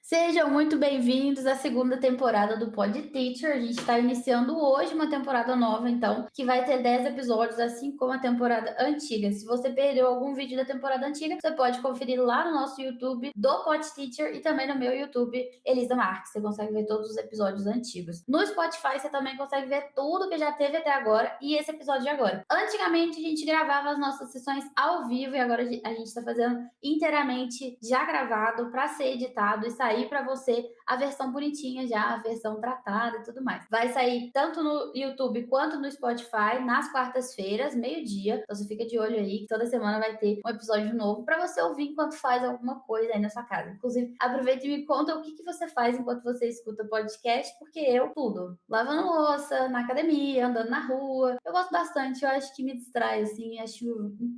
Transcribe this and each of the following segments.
Sejam muito bem-vindos à segunda temporada do Pod Teacher. A gente está iniciando hoje uma temporada nova, então, que vai ter 10 episódios, assim como a temporada antiga. Se você perdeu algum vídeo da temporada antiga, você pode conferir lá no nosso YouTube do Pod Teacher e também no meu YouTube, Elisa Marques. Você consegue ver todos os episódios antigos. No Spotify, você também consegue ver tudo que já teve até agora e esse episódio de agora. Antigamente, a gente gravava as nossas sessões ao vivo e agora a gente está fazendo inteiramente já gravado para ser editado e sair para você a versão bonitinha já, a versão tratada e tudo mais. Vai sair tanto no YouTube quanto no Spotify nas quartas-feiras, meio-dia. Então você fica de olho aí que toda semana vai ter um episódio novo para você ouvir enquanto faz alguma coisa aí na sua casa. Inclusive, aproveita e me conta o que você faz enquanto você escuta podcast, porque eu tudo. Lavando louça, na academia, andando na rua. Eu gosto bastante, eu acho que me distrai, assim, acho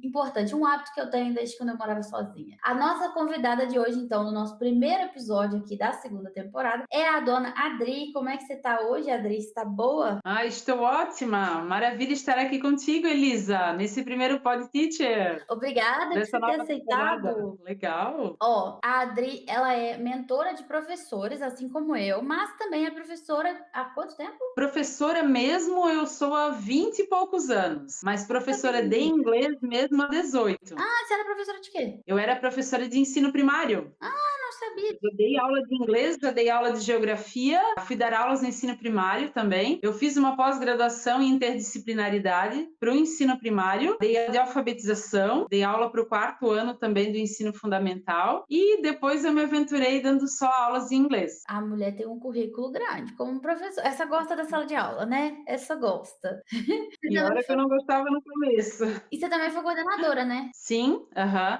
importante. Um hábito que eu tenho desde quando eu morava sozinha. A nossa convidada de hoje, então, no nosso primeiro episódio aqui da segunda temporada, é a dona Adri. Como é que você tá hoje, Adri? Você tá boa? Estou ótima! Maravilha estar aqui contigo, Elisa, nesse primeiro Pod Teacher Obrigada por dessa você ter nova temporada. aceitado. Legal! Ó, a Adri, ela é mentora de professores, assim como eu, mas também é professora há quanto tempo? Professora mesmo, eu sou há 20 e poucos anos, mas professora de Sabia. inglês mesmo há 18. Você era professora de quê? Eu era professora de ensino primário. Não sabia. Eu dei aula de inglês, já dei aula de geografia, fui dar aulas no ensino primário também. Eu fiz uma pós-graduação em interdisciplinaridade para o ensino primário, dei aula de alfabetização, dei aula para o 4º ano também do ensino fundamental e depois eu me aventurei dando só aulas de inglês. A mulher tem um currículo grande como professora. Essa gosta da sala de aula, né? Essa gosta. E olha que eu não gostava no começo. E você também foi coordenadora, né? Sim,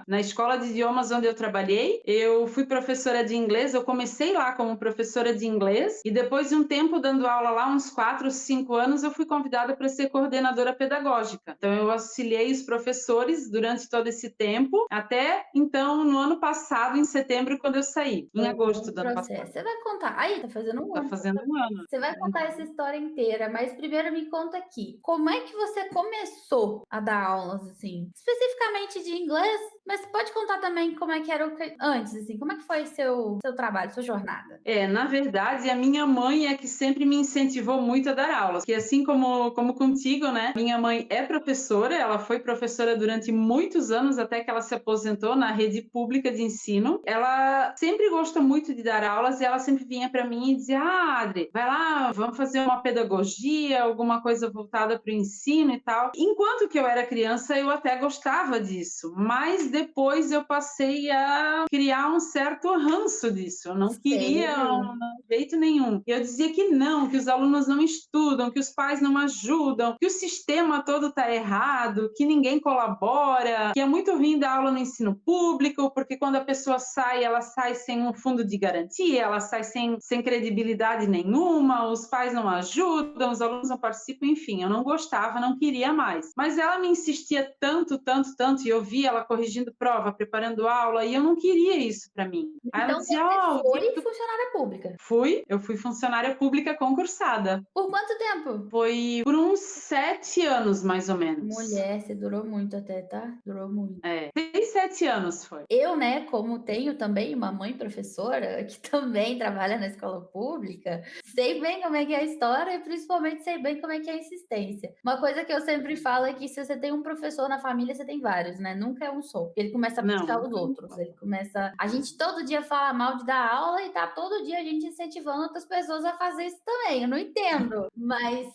na escola de idiomas onde eu trabalhei, eu fui professora de inglês, eu comecei lá como professora de inglês e depois de um tempo dando aula lá, uns 4, 5 anos, eu fui convidada para ser coordenadora pedagógica. Então eu auxiliei os professores durante todo esse tempo, até então no ano passado, em setembro, quando eu saí, em agosto do ano passado. Você vai contar. Aí, tá fazendo um Tá ano. fazendo um ano. Você vai contar essa história inteira, mas primeiro me conta aqui. Como é que você começou a dar aulas, assim? Especificamente de inglês, mas você pode contar também como é que era antes, assim? Como é que foi seu trabalho, sua jornada? Na verdade, a minha mãe é que sempre me incentivou muito a dar aulas, que assim como contigo, né? Minha mãe é professora, ela foi professora durante muitos anos, até que ela se aposentou na rede pública de ensino. Ela sempre gostou muito de dar aulas e ela sempre vinha para mim e dizia: Adri, vai lá, vamos fazer uma pedagogia, alguma coisa voltada para o ensino e tal. Enquanto que eu era criança, eu até gostava disso, mas depois eu passei a criar um certo ranço disso. Eu não queria de jeito nenhum. Eu dizia que não, que os alunos não estudam, que os pais não ajudam, que o sistema todo está errado, que ninguém colabora, que é muito ruim dar aula no ensino público, porque quando a pessoa sai, ela sai sem um fundo de garantia, ela sai sem credibilidade nenhuma, os pais não ajudam, os alunos não participam, enfim, eu não gostava, não queria mais. Mas ela me insistia tanto, e eu via ela corrigindo prova, preparando aula, e eu não queria isso para mim. Aí ela Então dizia: você o dia foi que tu... funcionária pública. Eu fui funcionária pública concursada. Por quanto tempo? Foi por uns 7 anos, mais ou menos. Mulher, você durou muito até, tá? Durou muito. 6, 7 anos foi. Eu, né, como tenho também uma mãe professora que também trabalha na escola pública, sei bem como é que é a história e principalmente sei bem como é que é a insistência. Uma coisa que eu sempre falo é que se você tem um professor na família, você tem vários, né? Nunca é um só. Ele começa a Não, puxar os outros. Ele começa... A gente todo dia fala mal de dar aula e tá todo dia a gente incentivando outras pessoas a fazer isso também. Eu não entendo. Mas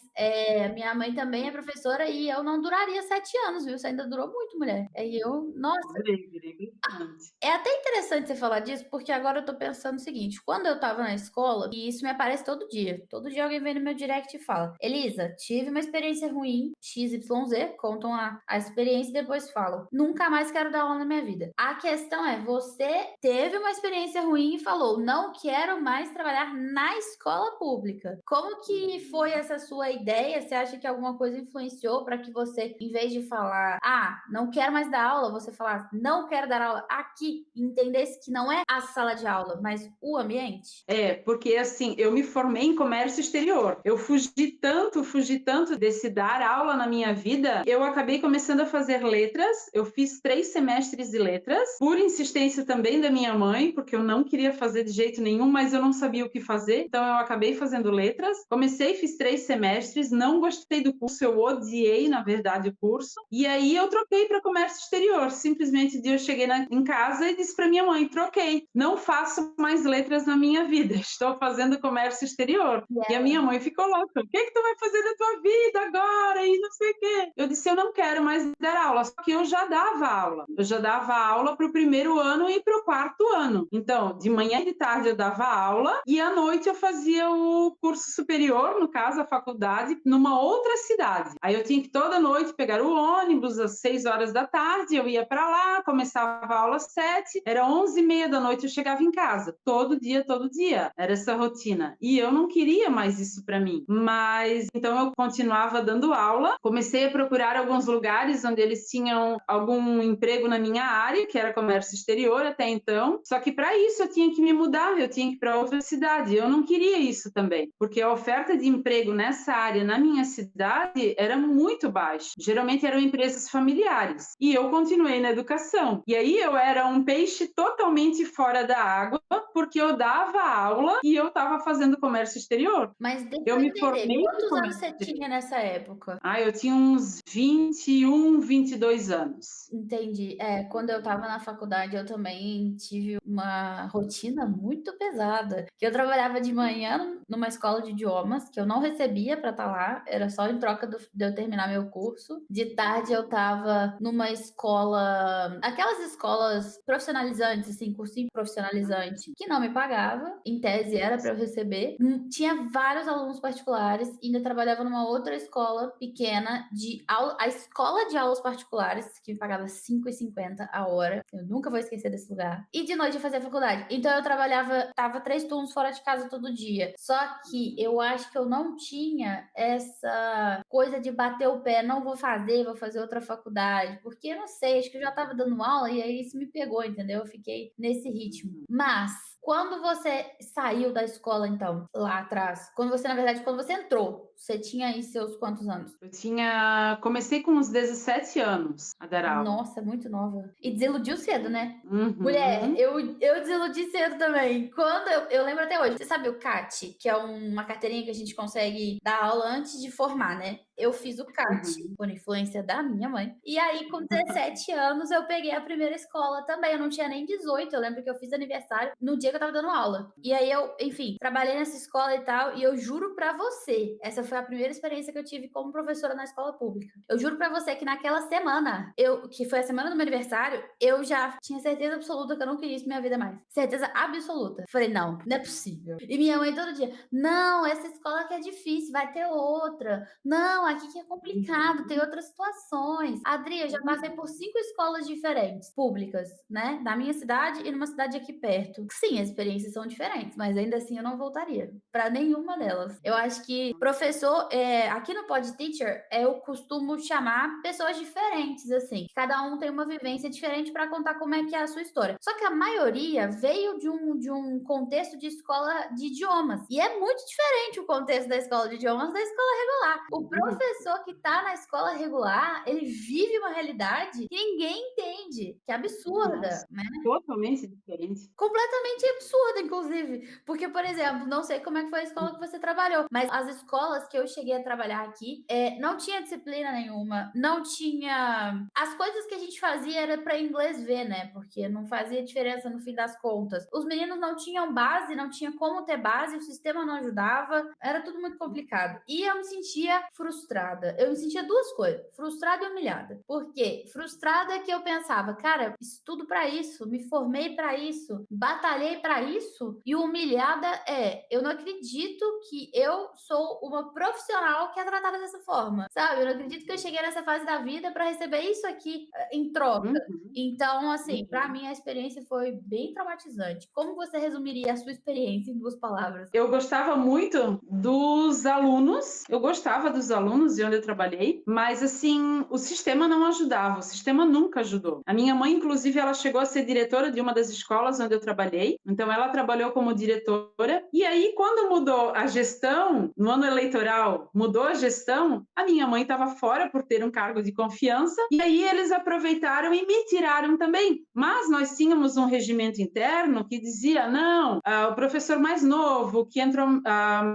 minha mãe também é professora e eu não duraria 7 anos, viu? Você ainda durou muito, mulher. Aí eu, nossa... virei bastante. É até interessante você falar disso, porque agora eu tô pensando o seguinte: quando eu tava na escola, e isso me aparece todo dia alguém vem no meu direct e fala: Elisa, tive uma experiência ruim, XYZ, contam a experiência e depois falam: nunca mais quero dar aula na minha vida. A questão é: você teve uma experiência ruim e falou: não quero mais trabalhar na escola pública. Como que foi essa sua ideia? Você acha que alguma coisa influenciou para que você, em vez de falar, não quero mais dar aula, você falasse, não quero dar aula aqui, e entendesse que não é a sala de aula, mas o ambiente? Porque assim, eu me formei em comércio exterior. Eu fugi tanto desse dar aula na minha vida, eu acabei começando a fazer letras. Eu fiz 3 semestres de letras, por insistência também da minha mãe, porque eu não queria fazer de jeito nenhum, mas eu não sabia o que fazer, então eu acabei fazendo letras. Comecei, fiz 3 semestres, não gostei do curso, eu odiei, na verdade, o curso. E aí eu troquei para comércio exterior. Simplesmente eu cheguei em casa e disse para minha mãe, troquei, não faço mais letras na minha vida, estou fazendo comércio exterior. E a minha mãe ficou louca, o que é que tu vai fazer da tua vida agora? E não sei o quê. Eu disse, eu não quero mais dar aula, só que eu já dava aula. Eu já dava aula para o primeiro ano e para o quarto ano. Então, de manhã e de tarde eu dava aula e à noite eu fazia o curso superior, no caso, a faculdade, numa outra cidade. Aí eu tinha que toda noite pegar o ônibus às 6 horas da tarde, eu ia para lá, começava a aula às 7, era 11h30 da noite eu chegava em casa. Todo dia, todo dia. Era essa rotina. E eu não queria mais isso para mim. Mas, então eu continuava dando aula, comecei a procurar alguns lugares onde eles tinham algum emprego na minha área, que era comércio exterior até então. Só que para isso eu tinha que me mudar, eu tinha que ir para outra cidade. Eu não queria isso também, porque a oferta de emprego nessa área, na minha cidade, era muito baixa. Geralmente eram empresas familiares. E eu continuei na educação. E aí eu era um peixe totalmente fora da água, porque eu dava aula e eu estava fazendo comércio exterior. Mas deixa Eu eu me entender, formei em quantos anos comércio você exterior. tinha nessa época? Eu tinha uns 21, 22 anos. Entendi. Quando eu estava na faculdade, eu também tive uma rotina muito pesada, que eu trabalhava de manhã numa escola de idiomas, que eu não recebia para estar lá, era só em troca de eu terminar meu curso. De tarde eu estava numa escola, aquelas escolas profissionalizantes, assim, cursinho profissionalizante, que não me pagava, em tese era para eu receber. Tinha vários alunos particulares, e ainda trabalhava numa outra escola pequena de aula, a escola de aulas particulares, que me pagava R$5,50 a hora. Eu nunca vou esquecer desse lugar. E de noite eu fazia faculdade. Então eu tava 3 turnos fora de casa todo dia. Só que eu acho que eu não tinha essa coisa de bater o pé, não vou fazer outra faculdade. Porque eu não sei, acho que eu já tava dando aula e aí isso me pegou, entendeu? Eu fiquei nesse ritmo. Mas, quando você saiu da escola, então, lá atrás, quando você entrou, você tinha aí seus quantos anos? Comecei com uns 17 anos a dar aula. Nossa, muito nova. E desiludiu cedo, né? Mulher, Uhum. eu desiludi cedo também. Quando eu lembro até hoje. Você sabe o CAT, que é uma carteirinha que a gente consegue dar aula antes de formar, né? Eu fiz o CAT, Uhum. por influência da minha mãe. E aí, com 17 anos, eu peguei a primeira escola também. Eu não tinha nem 18. Eu lembro que eu fiz aniversário no dia que eu tava dando aula. E aí eu, enfim, trabalhei nessa escola e tal. E eu juro pra você, essa foi a primeira experiência que eu tive como professora na escola pública. Eu juro pra você que naquela semana, que foi a semana do meu aniversário, eu já tinha certeza absoluta que eu não queria isso na minha vida mais. Certeza absoluta. Falei, não é possível. E minha mãe todo dia, não, essa escola que é difícil, vai ter outra. Não, aqui que é complicado, tem outras situações. Adri, eu já passei por 5 escolas diferentes, públicas, né? Na minha cidade e numa cidade aqui perto. Sim, as experiências são diferentes, mas ainda assim eu não voltaria pra nenhuma delas. Eu acho que professor, aqui no Pod Teacher, eu costumo chamar pessoas diferentes, assim. Cada um tem uma vivência diferente para contar como é que é a sua história. Só que a maioria veio de um contexto de escola de idiomas. E é muito diferente o contexto da escola de idiomas da escola regular. O professor que tá na escola regular, ele vive uma realidade que ninguém entende, que é absurda, Nossa, né? totalmente diferente. Completamente absurda, inclusive. Porque, por exemplo, não sei como é que foi a escola que você trabalhou, mas as escolas que eu cheguei a trabalhar aqui, não tinha disciplina nenhuma, não tinha... As coisas que a gente fazia era para inglês ver, né? Porque não fazia diferença no fim das contas. Os meninos não tinham base, não tinha como ter base, o sistema não ajudava, era tudo muito complicado. E eu me sentia frustrada. Eu me sentia duas coisas, frustrada e humilhada. Por quê? Frustrada que eu pensava, cara, estudo para isso, me formei para isso, batalhei para isso e humilhada eu não acredito que eu sou uma profissional que é tratada dessa forma, sabe? Eu não acredito que eu cheguei nessa fase da vida para receber isso aqui em troca. Uhum, Então, assim, para uhum. mim a experiência foi bem traumatizante. Como você resumiria a sua experiência em 2 palavras? Eu gostava muito dos alunos, eu gostava dos alunos de onde eu trabalhei, mas assim, o sistema não ajudava, o sistema nunca ajudou. A minha mãe, inclusive, ela chegou a ser diretora de uma das escolas onde eu trabalhei, então ela trabalhou como diretora, e aí quando mudou a gestão, no ano eleitoral, mudou a gestão, a minha mãe estava fora por ter um cargo de confiança, e aí eles aproveitaram e me tiraram também. Mas nós tínhamos um regimento interno que dizia, não, o professor mais novo, que entrou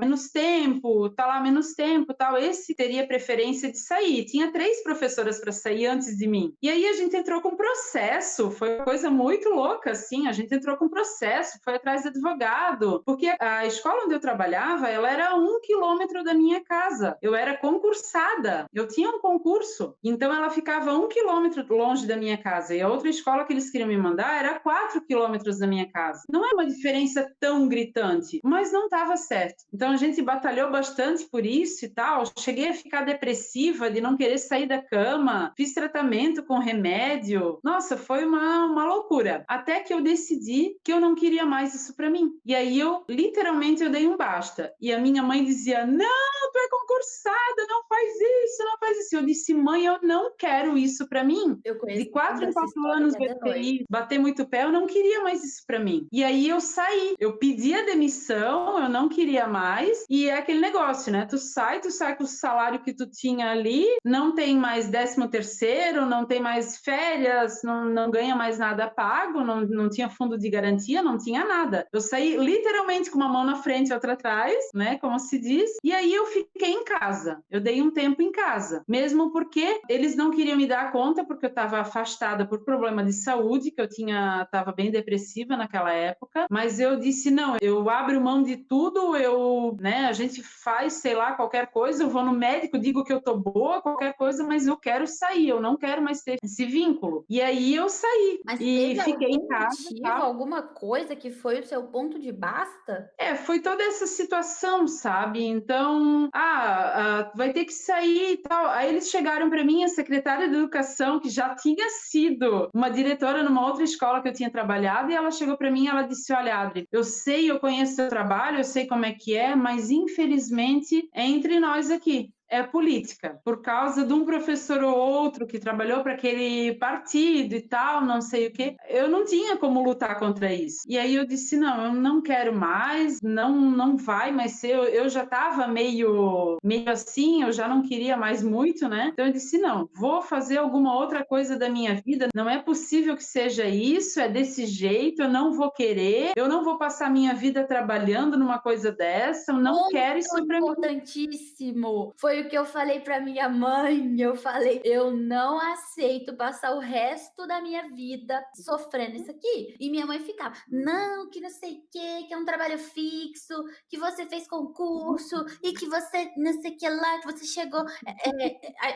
menos tempo, tá lá menos tempo, tal, esse teria preferência de sair. Tinha 3 professoras para sair antes de mim. E aí a gente entrou com processo, foi uma coisa muito louca, assim, a gente entrou com processo, foi atrás de advogado, porque a escola onde eu trabalhava, ela era a 1 quilômetro da minha casa. Eu era concursada, eu tinha um concurso, então ela ficava 1 quilômetro longe da minha casa, e a outra escola que eles queriam me mandar era 4 quilômetros da minha casa. Não é uma diferença tão gritante, mas não estava certo. Então a gente batalhou bastante por isso e tal. Cheguei a ficar depressiva de não querer sair da cama, fiz tratamento com remédio. Nossa, foi uma loucura. Até que eu decidi que eu não queria mais isso para mim. E aí literalmente, eu dei um basta. E a minha mãe dizia, não, tu é concursada, não faz isso, não faz isso. Eu disse, mãe, eu não quero isso para mim. Eu conheço De 4 em essa 4 história anos que é do de noite. EPI, bater muito pé, eu não queria mais isso para mim. E aí eu saí, eu pedi a demissão, eu não queria mais, e é aquele negócio, né? Tu sai com o salário que tu tinha ali, não tem mais 13º, não tem mais férias, não ganha mais nada pago, não tinha fundo de garantia, não tinha nada. Eu saí literalmente com uma mão na frente e outra atrás, né? Como se diz, e aí eu fiquei em casa. Eu dei um tempo em casa, mesmo porque eles não queriam me dar conta, porque eu estava afastada por problema de saúde, que eu estava bem depressiva naquela época, mas eu disse, não, eu abro mão de tudo, a gente faz, sei lá, qualquer coisa, eu vou no médico, digo que eu tô boa, qualquer coisa, mas eu quero sair, eu não quero mais ter esse vínculo. E aí eu saí, Mas e teve fiquei em algum casa, motivo, tal. alguma coisa que foi o seu ponto de basta? Foi toda essa situação, sabe? Então, vai ter que sair e tal. Aí eles chegaram para mim, a secretária de Educação, que já tinha sido uma diretora numa outra escola que eu tinha trabalhado, e ela chegou para mim e ela disse, olha, Adri, eu sei, eu conheço o seu trabalho, eu sei como é que é, mas infelizmente é entre nós aqui. É política, por causa de um professor ou outro que trabalhou para aquele partido e tal, não sei o quê. Eu não tinha como lutar contra isso. E aí eu disse, não, eu não quero mais, não vai mais ser. Eu já estava meio assim, eu já não queria mais muito, né? Então eu disse, não, vou fazer alguma outra coisa da minha vida. Não é possível que seja isso, é desse jeito, eu não vou querer, eu não vou passar minha vida trabalhando numa coisa dessa, eu não quero Ponto isso para mim. importantíssimo. Foi o que eu falei para minha mãe. Eu falei, eu não aceito passar o resto da minha vida sofrendo isso aqui. E minha mãe ficava, não, que não sei o que é um trabalho fixo, que você fez concurso e que você não sei o que lá, que você chegou.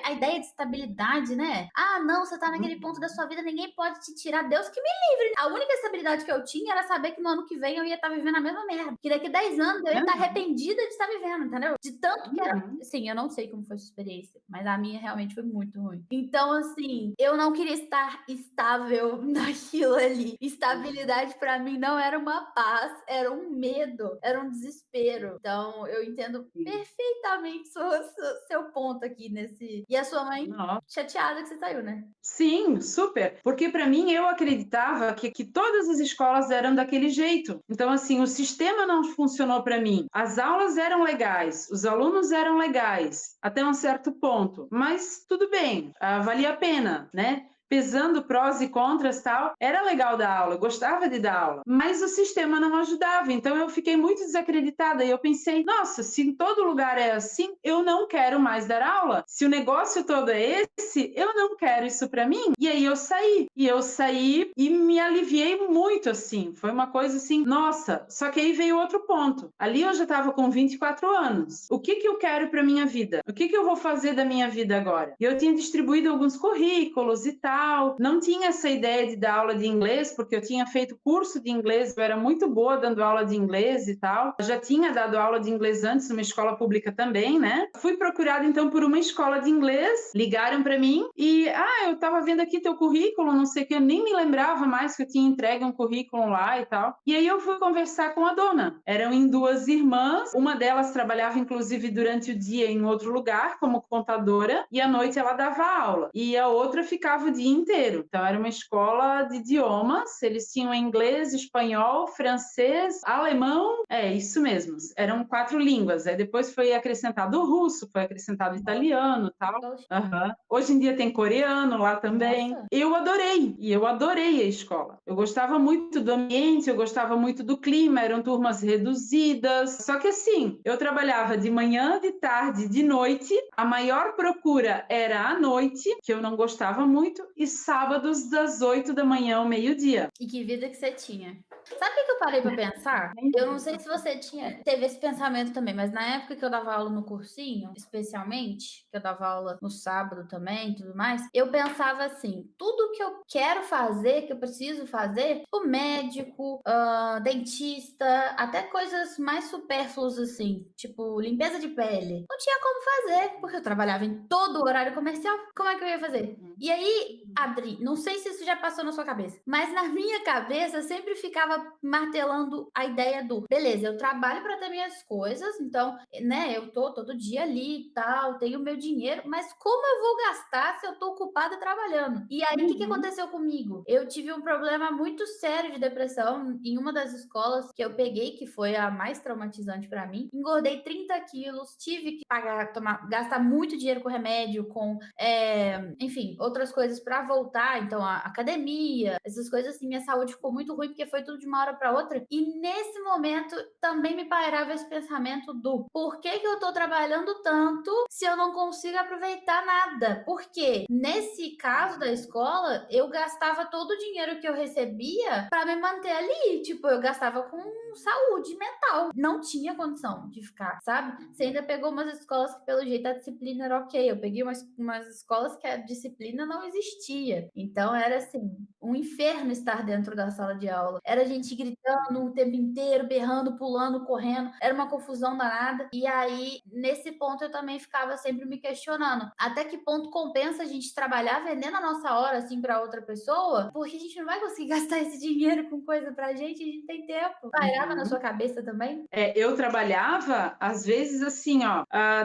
A ideia de estabilidade, né? Ah, não, você tá naquele ponto da sua vida, ninguém pode te tirar. Deus que me livre. A única estabilidade que eu tinha era saber que no ano que vem eu ia estar vivendo a mesma merda. Que daqui 10 anos eu ia estar arrependida de estar vivendo, entendeu? De tanto que era. Sim, eu não sei como foi a sua experiência, mas a minha realmente foi muito ruim. Então, assim, eu não queria estar estável naquilo ali. Estabilidade pra mim não era uma paz, era um medo, era um desespero. Então, eu entendo perfeitamente seu ponto aqui nesse. E a sua mãe Nossa. chateada que você saiu, né? Sim, super. Porque para mim eu acreditava que todas as escolas eram daquele jeito. Então, assim, o sistema não funcionou para mim. As aulas eram legais, os alunos eram legais, até um certo ponto. Mas tudo bem, valia a pena, né? Pesando prós e contras tal, era legal dar aula, eu gostava de dar aula, mas o sistema não ajudava, então eu fiquei muito desacreditada e eu pensei, nossa, se em todo lugar é assim, eu não quero mais dar aula. Se o negócio todo é esse, eu não quero isso para mim. E aí eu saí e me aliviei muito, assim, foi uma coisa assim, nossa, só que aí veio outro ponto. Ali eu já estava com 24 anos. O que eu quero para minha vida? O que eu vou fazer da minha vida agora? E eu tinha distribuído alguns currículos e tal, tal. Não tinha essa ideia de dar aula de inglês, porque eu tinha feito curso de inglês, eu era muito boa dando aula de inglês e tal. Eu já tinha dado aula de inglês antes numa escola pública também, né? Fui procurada então por uma escola de inglês, ligaram para mim e eu tava vendo aqui teu currículo, não sei o que, eu nem me lembrava mais que eu tinha entregue um currículo lá e tal. E aí eu fui conversar com a dona. Eram em duas irmãs, uma delas trabalhava inclusive durante o dia em outro lugar como contadora e à noite ela dava aula. E a outra ficava o dia inteiro. Então era uma escola de idiomas, eles tinham inglês, espanhol, francês, alemão, isso mesmo. Eram 4 línguas. Aí depois foi acrescentado o russo, foi acrescentado o italiano e tal. Uhum. Hoje em dia tem coreano lá também. Nossa. Eu adorei, e eu adorei a escola. Eu gostava muito do ambiente, eu gostava muito do clima, eram turmas reduzidas. Só que assim, eu trabalhava de manhã, de tarde, de noite. A maior procura era à noite, que eu não gostava muito, e sábados das 8 da manhã ao meio-dia. E que vida que você tinha. Sabe o que eu parei para pensar? Eu não sei se você teve esse pensamento também, mas na época que eu dava aula no cursinho, especialmente, que eu dava aula no sábado também e tudo mais, eu pensava assim, tudo que eu quero fazer, que eu preciso fazer, o médico, dentista, até coisas mais supérfluas assim, tipo limpeza de pele, não tinha como fazer, porque eu trabalhava em todo o horário comercial. Como é que eu ia fazer? E aí, Adri, não sei se isso já passou na sua cabeça, mas na minha cabeça sempre ficava martelando a ideia do, beleza, eu trabalho para ter minhas coisas, então, né, eu tô todo dia ali e tal, tenho meu dinheiro, mas como eu vou gastar se eu tô ocupada trabalhando? E aí, o que aconteceu comigo? Eu tive um problema muito sério de depressão em uma das escolas que eu peguei, que foi a mais traumatizante para mim. Engordei 30 quilos, tive que gastar muito dinheiro com remédio, com, enfim, outras coisas para voltar, então a academia, essas coisas assim, minha saúde ficou muito ruim porque foi tudo de uma hora para outra. E nesse momento também me pairava esse pensamento do por que eu tô trabalhando tanto se eu não consigo aproveitar nada? Porque nesse caso da escola, eu gastava todo o dinheiro que eu recebia para me manter ali, tipo, eu gastava com saúde mental. Não tinha condição de ficar, sabe? Você ainda pegou umas escolas que pelo jeito a disciplina era ok. Eu peguei umas escolas que a disciplina não existia. Então era assim, um inferno estar dentro da sala de aula. Era gente gritando o tempo inteiro, berrando, pulando, correndo. Era uma confusão danada. E aí, nesse ponto, eu também ficava sempre me questionando. Até que ponto compensa a gente trabalhar vendendo a nossa hora, assim, para outra pessoa? Porque a gente não vai conseguir gastar esse dinheiro com coisa pra gente, a gente tem tempo. Pairava na sua cabeça também? Eu trabalhava, às vezes, assim,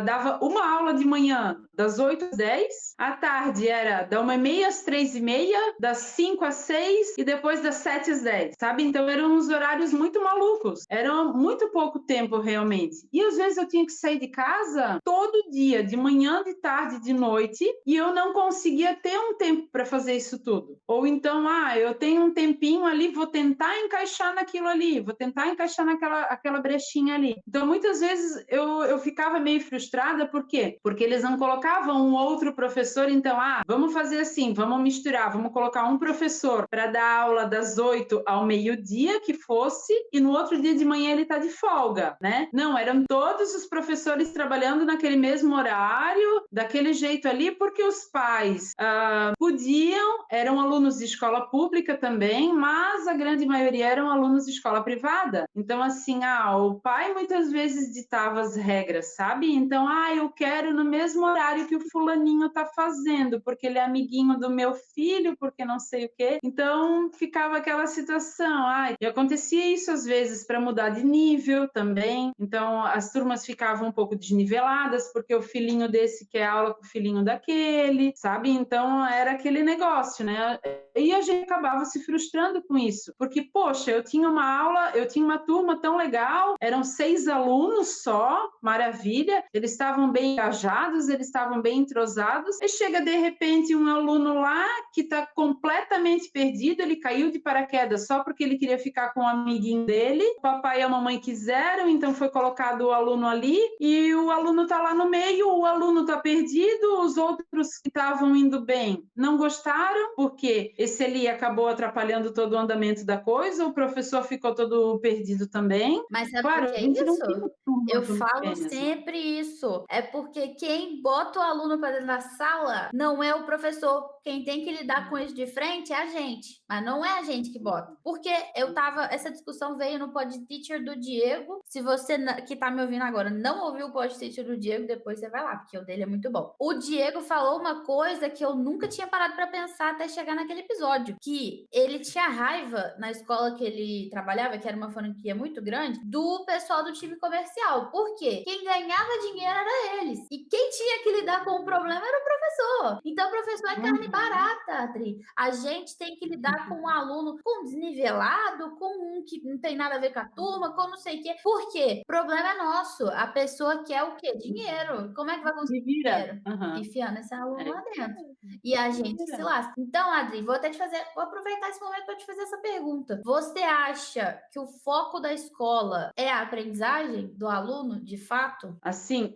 dava uma aula de manhã, das 8 às 10, à tarde era da 1h30 às 3h30, das 5 às 6 e depois das 7 às 10, sabe? Então eram uns horários muito malucos, era muito pouco tempo realmente. E às vezes eu tinha que sair de casa todo dia, de manhã, de tarde, de noite, e eu não conseguia ter um tempo para fazer isso tudo. Ou então, eu tenho um tempinho ali, vou tentar encaixar naquilo ali, vou tentar encaixar naquela brechinha ali. Então muitas vezes eu ficava meio frustrada, por quê? Porque eles não colocavam um outro professor, então, vamos fazer assim, vamos misturar, vamos colocar um professor para dar aula das 8 ao meio-dia que fosse, e no outro dia de manhã ele está de folga, né? Não, eram todos os professores trabalhando naquele mesmo horário, daquele jeito ali, porque os pais podiam, eram alunos de escola pública também, mas a grande maioria eram alunos de escola privada. Então, assim, o pai muitas vezes ditava as regras, sabe? Então, eu quero no mesmo horário que o fulaninho tá fazendo, porque ele é amiguinho do meu filho, porque não sei o quê. Então, ficava aquela situação. E acontecia isso às vezes para mudar de nível também. Então, as turmas ficavam um pouco desniveladas, porque o filhinho desse quer aula com o filhinho daquele, sabe? Então, era aquele negócio, né? E a gente acabava se frustrando com isso, porque, poxa, eu tinha uma turma tão legal, eram 6 alunos só, maravilha, eles estavam bem engajados, eles estavam bem entrosados, e chega de repente um aluno lá que está completamente perdido, ele caiu de paraquedas só porque ele queria ficar com o amiguinho dele, o papai e a mamãe quiseram, então foi colocado o aluno ali, e o aluno está lá no meio, o aluno está perdido, os outros que estavam indo bem não gostaram, porque esse ali acabou atrapalhando todo o andamento da coisa, o professor ficou todo perdido também. Mas sabe por Claro, que a é gente não isso? tem Eu turmas falo homogêneas, né? sempre isso. É porque quem bota o aluno para dentro da sala não é o professor. Quem tem que lidar com isso de frente é a gente, mas não é a gente que bota. Porque essa discussão veio no Pod Teacher do Diego. Se você que tá me ouvindo agora não ouviu o Pod Teacher do Diego, depois você vai lá, porque o dele é muito bom. O Diego falou uma coisa que eu nunca tinha parado para pensar até chegar naquele episódio, que ele tinha raiva na escola que ele trabalhava, que era uma franquia muito grande, do pessoal do time comercial. Por quê? Quem ganhava dinheiro era eles. E quem tinha que lidar com o problema era o professor. Então, o professor é carne barata, Adri. A gente tem que lidar com um aluno com desnivelado, com um que não tem nada a ver com a turma, com não sei o quê. Por quê? O problema é nosso. A pessoa quer o quê? Dinheiro. Como é que vai Se conseguir vira. dinheiro? Aham. Enfiando esse aluno É. lá dentro. E a Se gente se vira. lasca. Então, Adri, vou aproveitar esse momento para te fazer essa pergunta. Você acha que o foco da escola é a aprendizagem do aluno, de fato? Assim,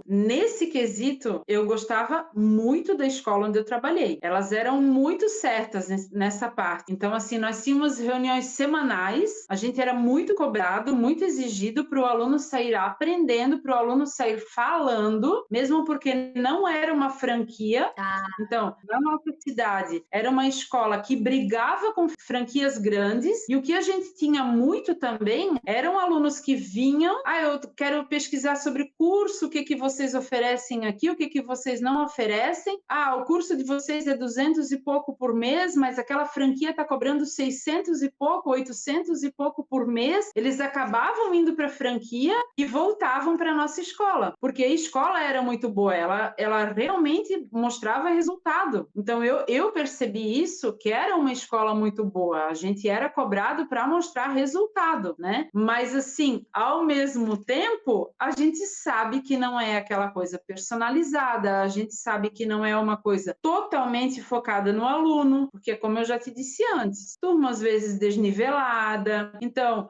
nesse quesito, eu gostava muito da escola onde eu trabalhei. Elas eram muito certas nessa parte. Então, assim, nós tínhamos reuniões semanais, a gente era muito cobrado, muito exigido para o aluno sair aprendendo, para o aluno sair falando, mesmo porque não era uma franquia. Ah, Então, na nossa cidade, era uma escola que brigava com franquias grandes, e o que a gente tinha muito também eram alunos que vinham, eu quero pesquisar sobre curso, o que vocês oferecem aqui, o que vocês não oferecem. O curso de vocês é 200 e pouco por mês, mas aquela franquia está cobrando 600 e pouco, 800 e pouco por mês. Eles acabavam indo para a franquia e voltavam para a nossa escola, porque a escola era muito boa, ela realmente mostrava resultado. Então, eu percebi isso, que era uma escola muito boa. A gente era cobrado para mostrar resultado, né? Mas, assim, ao mesmo tempo, a gente sabe que não é aquela coisa personalizada, a gente sabe que não é uma coisa totalmente focada no aluno, porque, como eu já te disse antes, turma às vezes desnivelada. Então,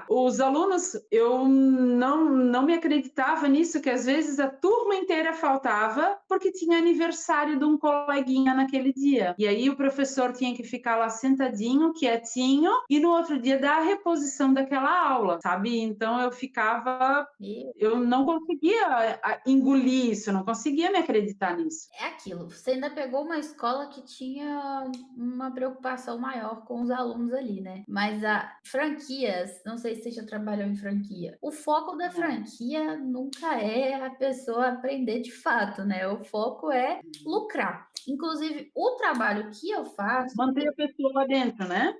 os alunos, eu não me acreditava nisso, que às vezes a turma inteira faltava porque tinha aniversário de um coleguinha naquele dia. E aí o professor tinha que ficar lá sentadinho, quietinho, e no outro dia dar a reposição daquela aula, sabe? Então eu não conseguia engolir isso, eu não conseguia me acreditar nisso. é aquilo. Você ainda pegou uma escola que tinha uma preocupação maior com os alunos ali, né? Mas franquias, não sei se você já trabalhou em franquia. O foco da franquia nunca é a pessoa aprender de fato, né? O foco é lucrar. Inclusive, o trabalho que eu faço. Manter a pessoa lá dentro, né?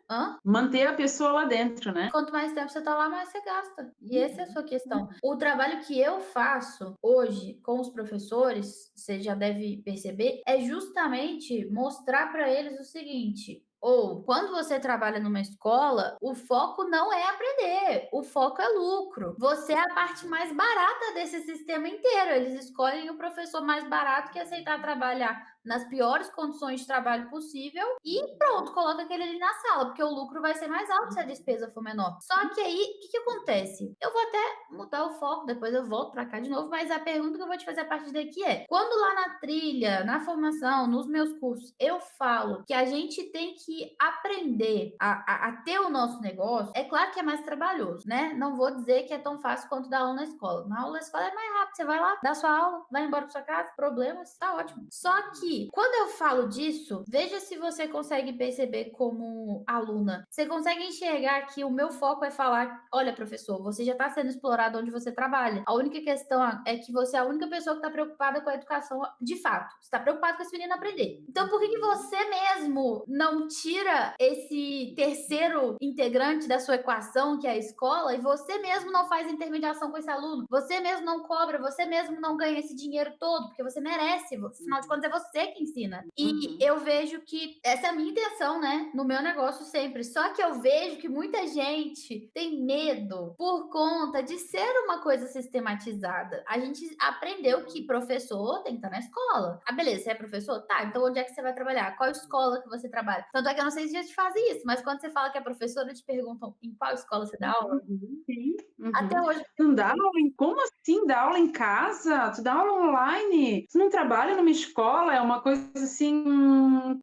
Manter a pessoa lá dentro, né? Quanto mais tempo você tá lá, mais você gasta. E essa é a sua questão. O trabalho que eu faço hoje com os professores, você já deve perceber, é justamente mostrar para eles o seguinte: ou quando você trabalha numa escola, o foco não é aprender, o foco é lucro. Você é a parte mais barata desse sistema inteiro. Eles escolhem o professor mais barato que aceitar trabalhar nas piores condições de trabalho possível e pronto, coloca aquele ali na sala, porque o lucro vai ser mais alto se a despesa for menor. Só que aí, o que acontece? Eu vou até mudar o foco, depois eu volto para cá de novo, mas a pergunta que eu vou te fazer a partir daqui é: quando lá na trilha, na formação, nos meus cursos, eu falo que a gente tem que aprender a ter o nosso negócio, é claro que é mais trabalhoso, né? Não vou dizer que é tão fácil quanto dar aula na escola. Na aula na escola é mais rápido, você vai lá, dá sua aula, vai embora para sua casa, problemas, tá ótimo. Só que quando eu falo disso, veja se você consegue perceber como aluna. Você consegue enxergar que o meu foco é falar: olha, professor, você já está sendo explorado onde você trabalha. A única questão é que você é a única pessoa que está preocupada com a educação de fato. Você está preocupado com esse menino aprender. Então, por que você mesmo não tira esse terceiro integrante da sua equação, que é a escola, e você mesmo não faz intermediação com esse aluno? Você mesmo não cobra, você mesmo não ganha esse dinheiro todo, porque você merece. Afinal de contas, é você que ensina. E eu vejo que essa é a minha intenção, né? No meu negócio sempre. Só que eu vejo que muita gente tem medo por conta de ser uma coisa sistematizada. A gente aprendeu que professor tem que estar na escola. Ah, beleza, você é professor? Tá, então onde é que você vai trabalhar? Qual escola que você trabalha? Tanto é que eu não sei se já te fazem isso, mas quando você fala que é professora, te perguntam em qual escola você dá aula. Sim, Até hoje. não dá aula como assim dá aula em casa? Tu dá aula online? Tu não trabalha numa escola? É uma coisa assim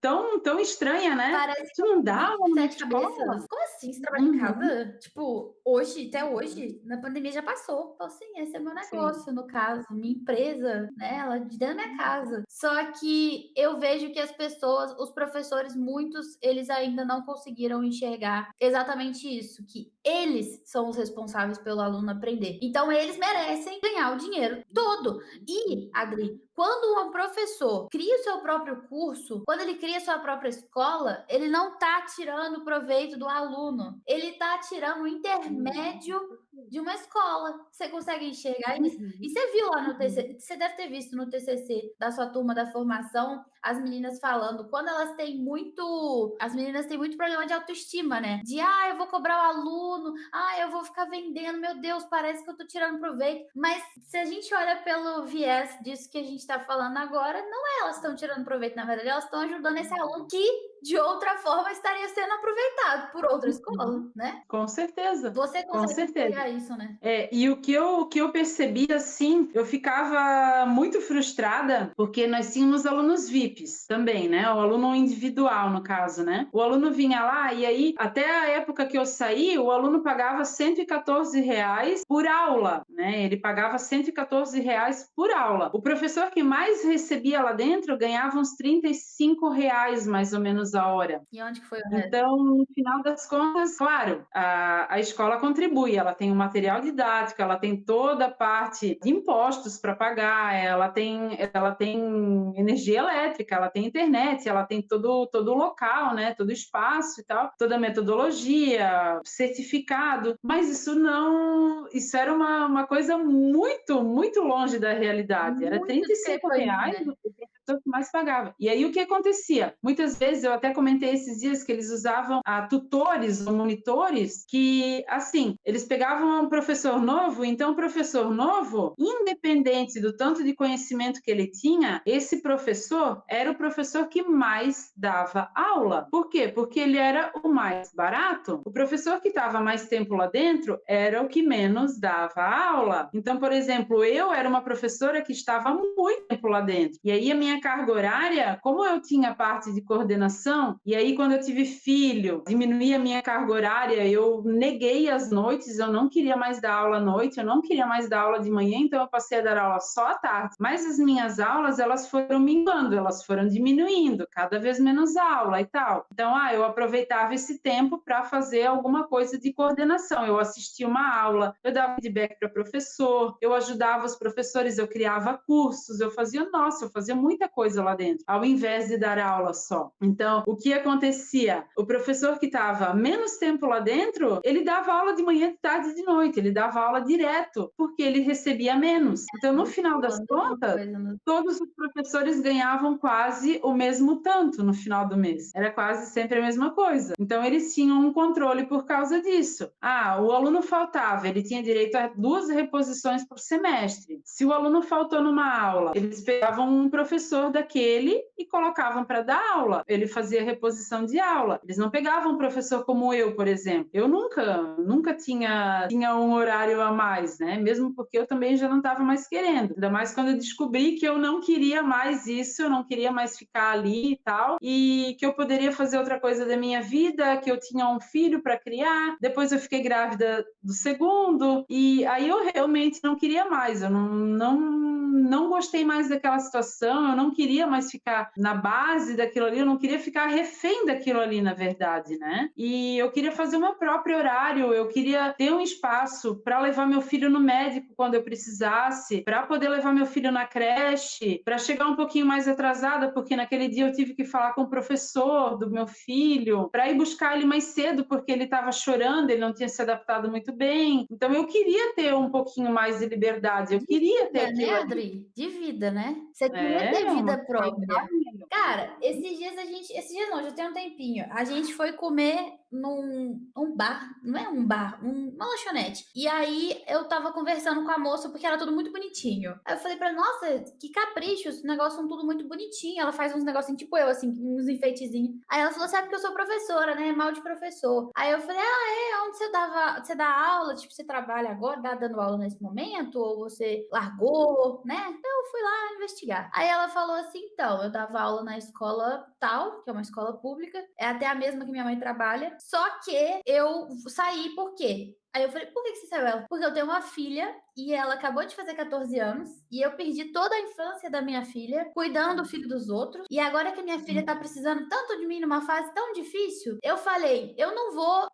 tão estranha, né? Parece Tu que é não um dá bicho aula de numa 7 escola? cabeças. Como assim você trabalha em Uhum, casa? Tipo, hoje, até hoje, na pandemia já passou. Então, assim, esse é meu sim. negócio, no caso, minha empresa, né? Ela de dentro da minha casa. Só que eu vejo que as pessoas, os professores, muitos, eles ainda não conseguiram enxergar exatamente isso, que eles são os responsáveis pelo aluno aprender. Então, eles merecem ganhar o dinheiro todo. E, Adri, quando um professor cria o seu próprio curso, quando ele cria a sua própria escola, ele não está tirando proveito do aluno, ele está tirando o intermédio de uma escola. Você consegue enxergar isso? E Uhum. você viu lá no TCC, você deve ter visto no TCC da sua turma da formação, as meninas falando, quando elas têm muito, as meninas têm muito problema de autoestima, né? De, eu vou cobrar o aluno, eu vou ficar vendendo, meu Deus, parece que eu tô tirando proveito. Mas se a gente olha pelo viés disso que a gente tá falando agora, não é elas estão tirando proveito, na verdade, elas estão ajudando esse aluno que, de outra forma, estaria sendo aproveitado por outra escola, né? Com certeza, Você com consegue certeza. enxergar isso, né? E o que eu percebi, assim, eu ficava muito frustrada, porque nós tínhamos alunos VIPs também, né? O aluno individual, no caso, né? O aluno vinha lá e aí, até a época que eu saí, o aluno pagava R$ 114 por aula, né? Ele pagava R$ 114 por aula. O professor que mais recebia lá dentro ganhava uns R$ 35, mais ou menos, a hora. E onde que foi o resto? Então, no final das contas, claro, a escola contribui, ela tem o material didático, ela tem toda a parte de impostos para pagar, ela tem energia elétrica, ela tem internet, ela tem todo o local, né, todo o espaço e tal, toda a metodologia, certificado, mas isso era uma coisa muito, muito longe da realidade, era Muito tempo ainda, R$ 35 né? o professor que mais pagava. E aí o que acontecia? Muitas vezes, eu até comentei esses dias que eles usavam tutores ou monitores que, assim, eles pegavam um professor novo, então o professor novo, independente do tanto de conhecimento que ele tinha, esse professor era o professor que mais dava aula. Por quê? Porque ele era o mais barato. O professor que estava mais tempo lá dentro era o que menos dava aula. Então, por exemplo, eu era uma professora que estava muito tempo lá dentro. E aí a minha carga horária, como eu tinha parte de coordenação, e aí quando eu tive filho, diminuí a minha carga horária, eu neguei as noites, eu não queria mais dar aula à noite, eu não queria mais dar aula de manhã, então eu passei a dar aula só à tarde. Mas as minhas aulas, elas foram minguando, elas foram diminuindo, cada vez menos aula e tal. Então, eu aproveitava esse tempo para fazer alguma coisa de coordenação. Eu assistia uma aula, eu dava feedback para o professor, eu ajudava os professores, eu criava cursos, eu fazia muita coisa lá dentro, ao invés de dar aula só. Então, o que acontecia? O professor que estava menos tempo lá dentro, ele dava aula de manhã, de tarde e de noite, ele dava aula direto, porque ele recebia menos. Então, no final das contas, todos os professores ganhavam quase o mesmo tanto no final do mês. Era quase sempre a mesma coisa. Então, eles tinham um controle por causa disso. O aluno faltava, ele tinha direito a 2 reposições por semestre. Se o aluno faltou numa aula, eles pegavam um professor daquele e colocavam para dar aula. Ele fazia reposição de aula. Eles não pegavam um professor como eu, por exemplo. Eu nunca tinha um horário a mais, né? Mesmo porque eu também já não estava mais querendo. Ainda mais quando eu descobri que eu não queria mais isso, eu não queria mais ficar ali e tal, e que eu poderia fazer outra coisa da minha vida, que eu tinha um filho para criar. Depois eu fiquei grávida do segundo, e aí eu realmente não queria mais. Eu não gostei mais daquela situação, eu não queria mais ficar na base daquilo ali, eu não queria ficar refém daquilo ali, na verdade, né? E eu queria fazer o meu próprio horário, eu queria ter um espaço para levar meu filho no médico quando eu precisasse, para poder levar meu filho na creche, para chegar um pouquinho mais atrasada, porque naquele dia eu tive que falar com o professor do meu filho, para ir buscar ele mais cedo, porque ele estava chorando, ele não tinha se adaptado muito bem. Então eu queria ter um pouquinho mais de liberdade, eu queria ter Desliga, né, aquilo ali. Adri? de vida, né? Você queria ter É uma vida própria. qualidade melhor. Cara, esses dias não, já tem um tempinho, a gente foi comer num bar, não é um bar, uma lanchonete. E aí eu tava conversando com a moça porque era tudo muito bonitinho. Aí eu falei pra ela, nossa, que capricho, os negócios são tudo muito bonitinho. Ela faz uns negocinhos tipo eu, assim, uns enfeitezinhos. Aí ela falou, sabe que eu sou professora, né? Mal de professor. Aí eu falei, onde você dá aula? Tipo, você trabalha agora, tá dando aula nesse momento? Ou você largou, né? Então eu fui lá investigar. Aí ela falou assim, então, eu dava aula na escola tal, que é uma escola pública, é até a mesma que minha mãe trabalha, só que eu saí por quê? Aí eu falei, por que você saiu ela? Porque eu tenho uma filha e ela acabou de fazer 14 anos e eu perdi toda a infância da minha filha cuidando do filho dos outros. E agora que a minha filha tá precisando tanto de mim numa fase tão difícil, eu falei, eu não vou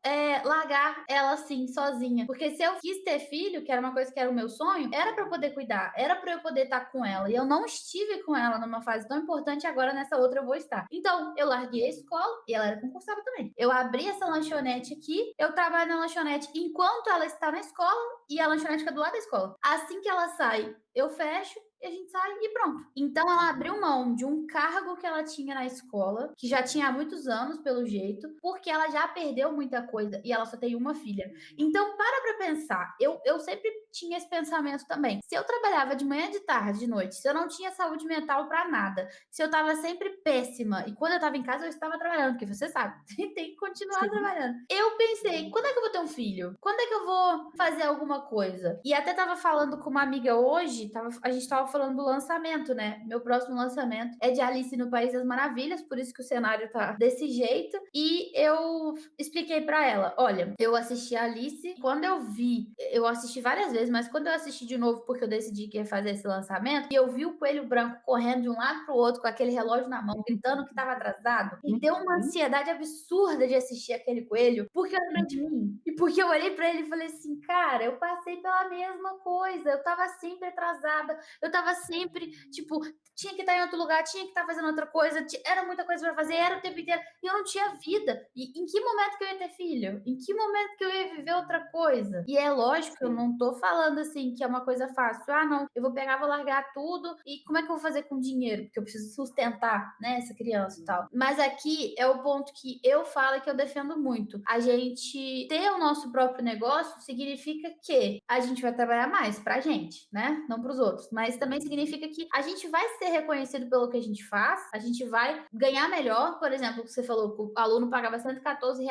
largar ela assim, sozinha. Porque se eu quis ter filho, que era uma coisa que era o meu sonho, era pra eu poder cuidar, era pra eu poder estar com ela. E eu não estive com ela numa fase tão importante, agora nessa outra eu vou estar. Então, eu larguei a escola e ela era concursada também. Eu abri essa lanchonete aqui, eu trabalho na lanchonete enquanto ela está na escola e a lanchonete fica do lado da escola. Assim que ela sai, eu fecho e a gente sai e pronto. Então ela abriu mão de um cargo que ela tinha na escola, que já tinha há muitos anos, pelo jeito, porque ela já perdeu muita coisa e ela só tem uma filha. Então para pensar, eu sempre tinha esse pensamento também. Se eu trabalhava de manhã, de tarde, de noite, se eu não tinha saúde mental para nada, se eu tava sempre péssima e quando eu tava em casa eu estava trabalhando, porque você sabe, tem que continuar trabalhando. Eu pensei, quando é que eu vou ter um filho? Quando é que eu vou fazer alguma coisa? E até tava falando com uma amiga hoje, a gente tava falando do lançamento, né? Meu próximo lançamento é de Alice no País das Maravilhas, por isso que o cenário tá desse jeito. E eu expliquei pra ela, olha, eu assisti a Alice, quando eu assisti várias vezes, mas quando eu assisti de novo porque eu decidi que ia fazer esse lançamento, e eu vi o coelho branco correndo de um lado pro outro com aquele relógio na mão, gritando que tava atrasado, e deu uma ansiedade absurda de assistir aquele coelho, porque eu lembrei de mim. E porque eu olhei pra ele e falei assim, cara, eu passei pela mesma coisa, eu tava sempre atrasada, eu tava sempre, tipo, tinha que estar em outro lugar, tinha que estar fazendo outra coisa, era muita coisa pra fazer, era o tempo inteiro, e eu não tinha vida. E em que momento que eu ia ter filho? Em que momento que eu ia viver outra coisa? E é lógico que eu não tô falando assim que é uma coisa fácil. Ah, não, eu vou pegar, vou largar tudo, e como é que eu vou fazer com dinheiro? Porque eu preciso sustentar, né, essa criança e tal. Mas aqui é o ponto que eu falo e que eu defendo muito. A gente ter o nosso próprio negócio significa que a gente vai trabalhar mais pra gente, né? Não pros outros. Mas também significa que a gente vai ser reconhecido pelo que a gente faz, a gente vai ganhar melhor. Por exemplo, você falou que o aluno pagava R$ 114,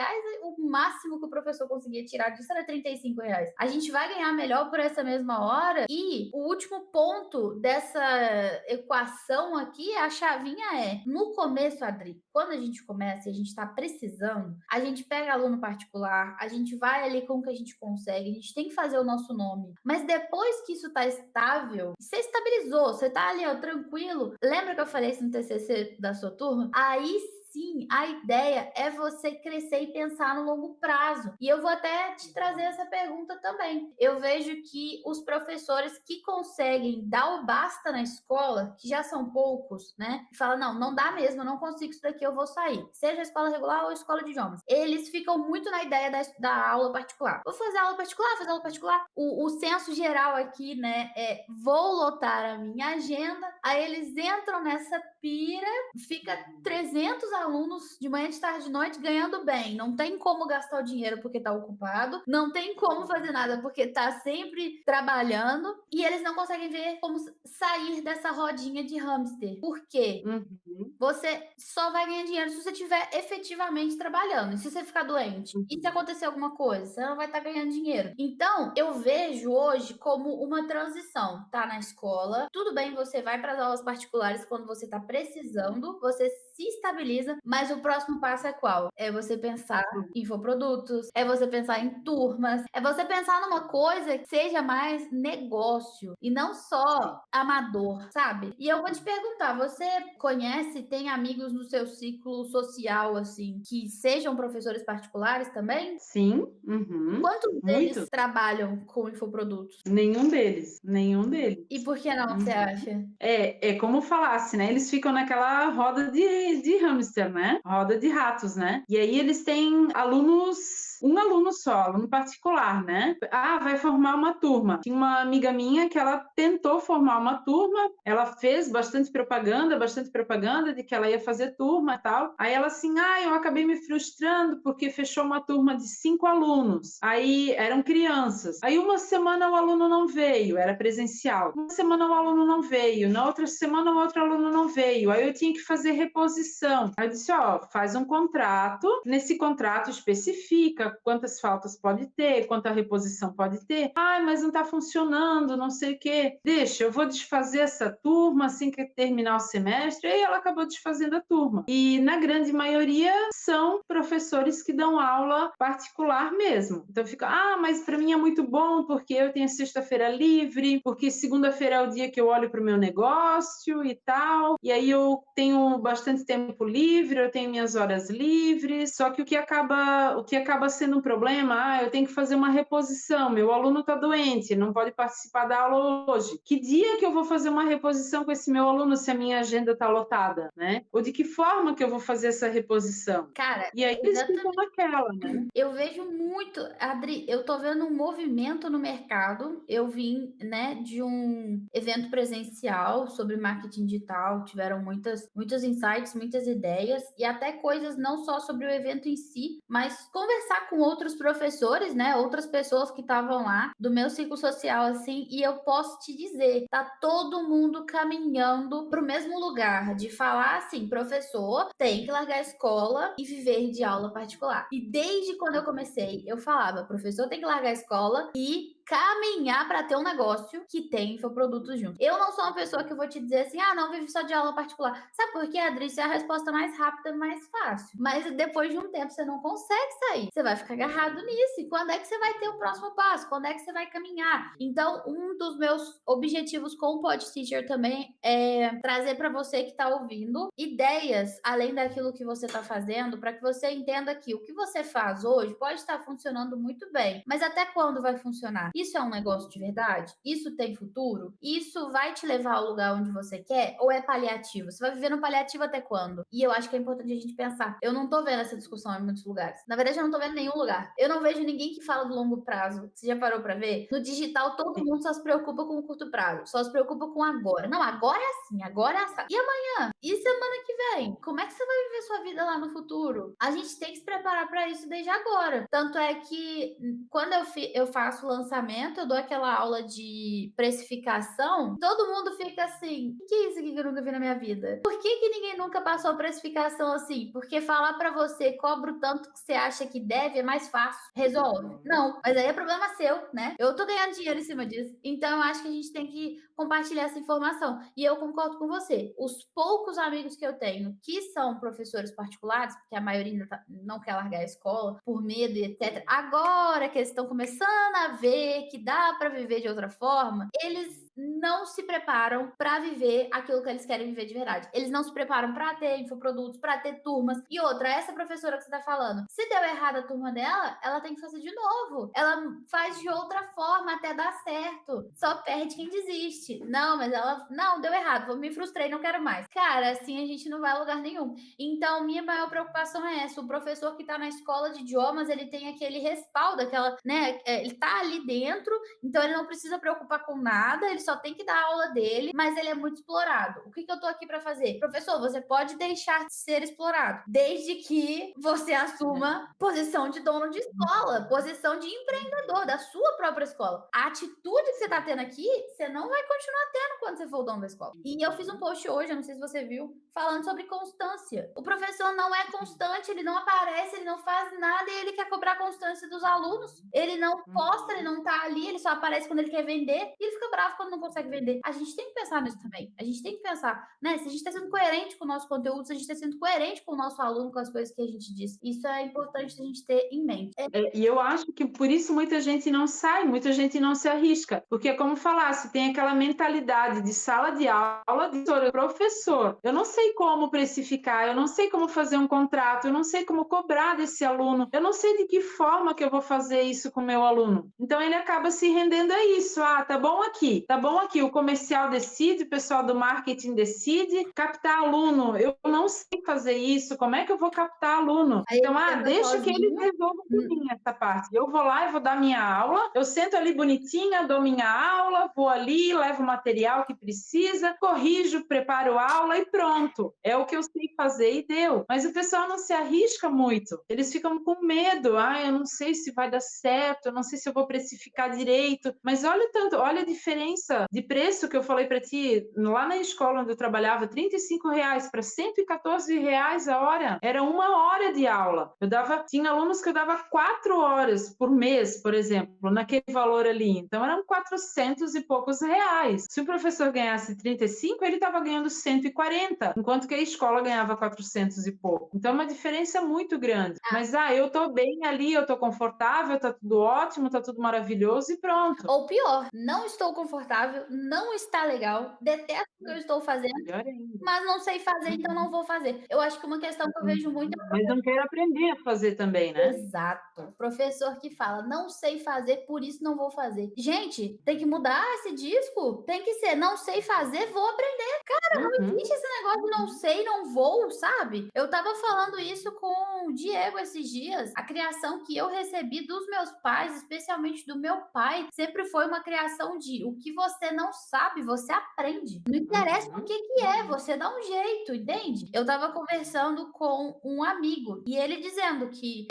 o máximo que o professor conseguia tirar disso era R$ 35. A gente vai ganhar melhor por essa mesma hora. E o último ponto dessa equação aqui, a chavinha no começo, Adri, quando a gente começa e a gente tá precisando, a gente pega aluno particular, a gente vai ali com o que a gente consegue, a gente tem que fazer o nosso nome. Mas depois que isso tá estável, você estabilizou, você tá ali, ó, tranquilo. Lembra que eu falei isso no TCC da sua turma? Aí sim, a ideia é você crescer e pensar no longo prazo. E eu vou até te trazer essa pergunta também. Eu vejo que os professores que conseguem dar o basta na escola, que já são poucos, né? E falam, não dá mesmo, eu não consigo isso daqui, eu vou sair. Seja escola regular ou escola de idiomas. Eles ficam muito na ideia da aula particular. Vou fazer aula particular, fazer aula particular. O senso geral aqui, né, vou lotar a minha agenda. Aí eles entram nessa pira, fica 300 alunos de manhã, de tarde, de noite ganhando bem. Não tem como gastar o dinheiro porque tá ocupado, não tem como fazer nada porque tá sempre trabalhando e eles não conseguem ver como sair dessa rodinha de hamster. Por quê? Você só vai ganhar dinheiro se você estiver efetivamente trabalhando. E se você ficar doente? E se acontecer alguma coisa? Você não vai estar ganhando dinheiro. Então, eu vejo hoje como uma transição. Tá na escola, tudo bem, você vai para as aulas particulares quando você tá precisando, você se estabiliza, mas o próximo passo é qual? É você pensar em infoprodutos, é você pensar em turmas, é você pensar numa coisa que seja mais negócio e não só amador, sabe? E eu vou te perguntar, você conhece, tem amigos no seu ciclo social, assim, que sejam professores particulares também? Sim, Quantos deles muito. trabalham com infoprodutos? Nenhum deles, nenhum deles. E por que não, você acha? É como falasse, né? Eles ficam naquela roda de hamster. hamster, né? Roda de ratos, né? E aí eles têm um aluno só, aluno particular, né? Vai formar uma turma. Tinha uma amiga minha que ela tentou formar uma turma, ela fez bastante propaganda de que ela ia fazer turma e tal. Aí ela assim, eu acabei me frustrando porque fechou uma turma de 5 alunos. Aí eram crianças. Aí uma semana o aluno não veio, era presencial. Uma semana o aluno não veio, na outra semana o outro aluno não veio. Aí eu tinha que fazer reposição. Aí eu disse, faz um contrato, nesse contrato especifica quantas faltas pode ter, quanta reposição pode ter. Mas não está funcionando, não sei o quê. Deixa, eu vou desfazer essa turma assim que terminar o semestre. E ela acabou desfazendo a turma. E na grande maioria são professores que dão aula particular mesmo. Então fica, mas para mim é muito bom porque eu tenho sexta-feira livre, porque segunda-feira é o dia que eu olho para o meu negócio e tal. E aí eu tenho bastante tempo livre, eu tenho minhas horas livres. Só que o que acaba sendo um problema, eu tenho que fazer uma reposição, meu aluno está doente, não pode participar da aula hoje. Que dia que eu vou fazer uma reposição com esse meu aluno se a minha agenda está lotada, né? Ou de que forma que eu vou fazer essa reposição? Cara, e aí eles ficam naquela, né? Eu vejo muito, Adri, eu tô vendo um movimento no mercado. Eu vim, né, de um evento presencial sobre marketing digital, tiveram muitos insights, muitas ideias e até coisas não só sobre o evento em si, mas conversar com outros professores, né, outras pessoas que estavam lá do meu ciclo social assim, e eu posso te dizer, tá todo mundo caminhando pro mesmo lugar de falar assim, professor tem que largar a escola e viver de aula particular. E desde quando eu comecei, eu falava, professor tem que largar a escola e caminhar para ter um negócio que tem infoprodutos junto. Eu não sou uma pessoa que vou te dizer assim, não, vive só de aula particular. Sabe por quê, Adri? Isso é a resposta mais rápida e mais fácil. Mas depois de um tempo você não consegue sair. Você vai ficar agarrado nisso. E quando é que você vai ter o próximo passo? Quando é que você vai caminhar? Então, um dos meus objetivos com o Pod Teacher também é trazer para você que está ouvindo ideias além daquilo que você está fazendo, para que você entenda que o que você faz hoje pode estar funcionando muito bem, mas até quando vai funcionar? Isso é um negócio de verdade? Isso tem futuro? Isso vai te levar ao lugar onde você quer? Ou é paliativo? Você vai viver no paliativo até quando? E eu acho que é importante a gente pensar. Eu não tô vendo essa discussão em muitos lugares. Na verdade, eu não tô vendo em nenhum lugar. Eu não vejo ninguém que fala do longo prazo. Você já parou pra ver? No digital, todo mundo só se preocupa com o curto prazo. Só se preocupa com agora. Não, agora é assim, agora é assim. E amanhã? E semana que vem? Como é que você vai viver sua vida lá no futuro? A gente tem que se preparar pra isso desde agora. Tanto é que quando eu faço lançamento, eu dou aquela aula de precificação, todo mundo fica assim, o que é isso aqui que eu nunca vi na minha vida? Por que ninguém nunca passou precificação assim? Porque falar pra você, cobra o tanto que você acha que deve, é mais fácil. Resolve? Não, mas aí é problema seu, né? Eu tô ganhando dinheiro em cima disso. Então eu acho que a gente tem que compartilhar essa informação. E eu concordo com você. Os poucos amigos que eu tenho que são professores particulares, porque a maioria ainda não quer largar a escola por medo e etc. Agora que eles estão começando a ver que dá para viver de outra forma, eles não se preparam para viver aquilo que eles querem viver de verdade. Eles não se preparam para ter infoprodutos, para ter turmas. E outra, essa professora que você tá falando, se deu errado a turma dela, ela tem que fazer de novo. Ela faz de outra forma até dar certo. Só perde quem desiste. Não, mas ela, não, deu errado, me frustrei, não quero mais. Cara, assim a gente não vai a lugar nenhum. Então, minha maior preocupação é essa. O professor que tá na escola de idiomas, ele tem aquele respaldo, aquela, né, ele tá ali dentro, então ele não precisa preocupar com nada, ele só tem que dar a aula dele, mas ele é muito explorado. O que eu tô aqui para fazer? Professor, você pode deixar de ser explorado, desde que você assuma posição de dono de escola, posição de empreendedor da sua própria escola. A atitude que você tá tendo aqui, você não vai continuar tendo quando você for o dono da escola. E eu fiz um post hoje, eu não sei se você viu, falando sobre constância. O professor não é constante, ele não aparece, ele não faz nada e ele quer cobrar constância dos alunos. Ele não posta, ele não tá ali, ele só aparece quando ele quer vender e ele fica bravo quando não consegue vender. A gente tem que pensar nisso também. A gente tem que pensar, né? Se a gente tá sendo coerente com o nosso conteúdo, se a gente tá sendo coerente com o nosso aluno, com as coisas que a gente diz. Isso é importante a gente ter em mente. E eu acho que por isso muita gente não sai, muita gente não se arrisca. Porque é como falasse, tem aquela mentalidade de sala de aula, de professor. Eu não sei como precificar, eu não sei como fazer um contrato, eu não sei como cobrar desse aluno, eu não sei de que forma que eu vou fazer isso com o meu aluno. Então ele acaba se rendendo a isso. Tá bom aqui, tá bom aqui, o comercial decide, o pessoal do marketing decide, captar aluno, eu não sei fazer isso, como é que eu vou captar aluno? Aí Então, ele senta deixa que eles sozinho. resolvam por mim essa parte. Eu vou lá e vou dar minha aula, eu sento ali bonitinha, dou minha aula, vou ali, levo o material que precisa, corrijo, preparo a aula e pronto. É o que eu sei fazer e deu. Mas o pessoal não se arrisca muito. Eles ficam com medo. Eu não sei se vai dar certo, eu não sei se eu vou precificar direito. Mas olha tanto, olha a diferença de preço que eu falei para ti. Lá na escola onde eu trabalhava, R$ 35 para R$ 114 a hora. Era 1 hora de aula. Tinha alunos que eu dava 4 horas por mês, por exemplo, naquele valor ali. Então eram 400 e poucos reais. Se o professor ganhasse 35, ele estava ganhando 140, enquanto que a escola ganhava 400 e pouco. Então é uma diferença muito grande. Mas eu tô bem ali, eu tô confortável, tá tudo ótimo, tá tudo maravilhoso e pronto. Ou pior, não estou confortável, não está legal, detesto o que eu estou fazendo, Melhor ainda. mas não sei fazer, então não vou fazer. Eu acho que uma questão que eu vejo muito é Mas não quero aprender a fazer também, né? exato. Professor que fala, não sei fazer, por isso não vou fazer. Gente, tem que mudar esse disco? Tem que ser, não sei fazer, vou aprender. Cara, não existe esse negócio de não sei, não vou, sabe? Eu tava falando isso com o Diego esses dias. A criação que eu recebi dos meus pais, especialmente do meu pai, sempre foi uma criação de o que você não sabe, você aprende. Não interessa o que é, você dá um jeito, entende? Eu tava conversando com um amigo e ele dizendo que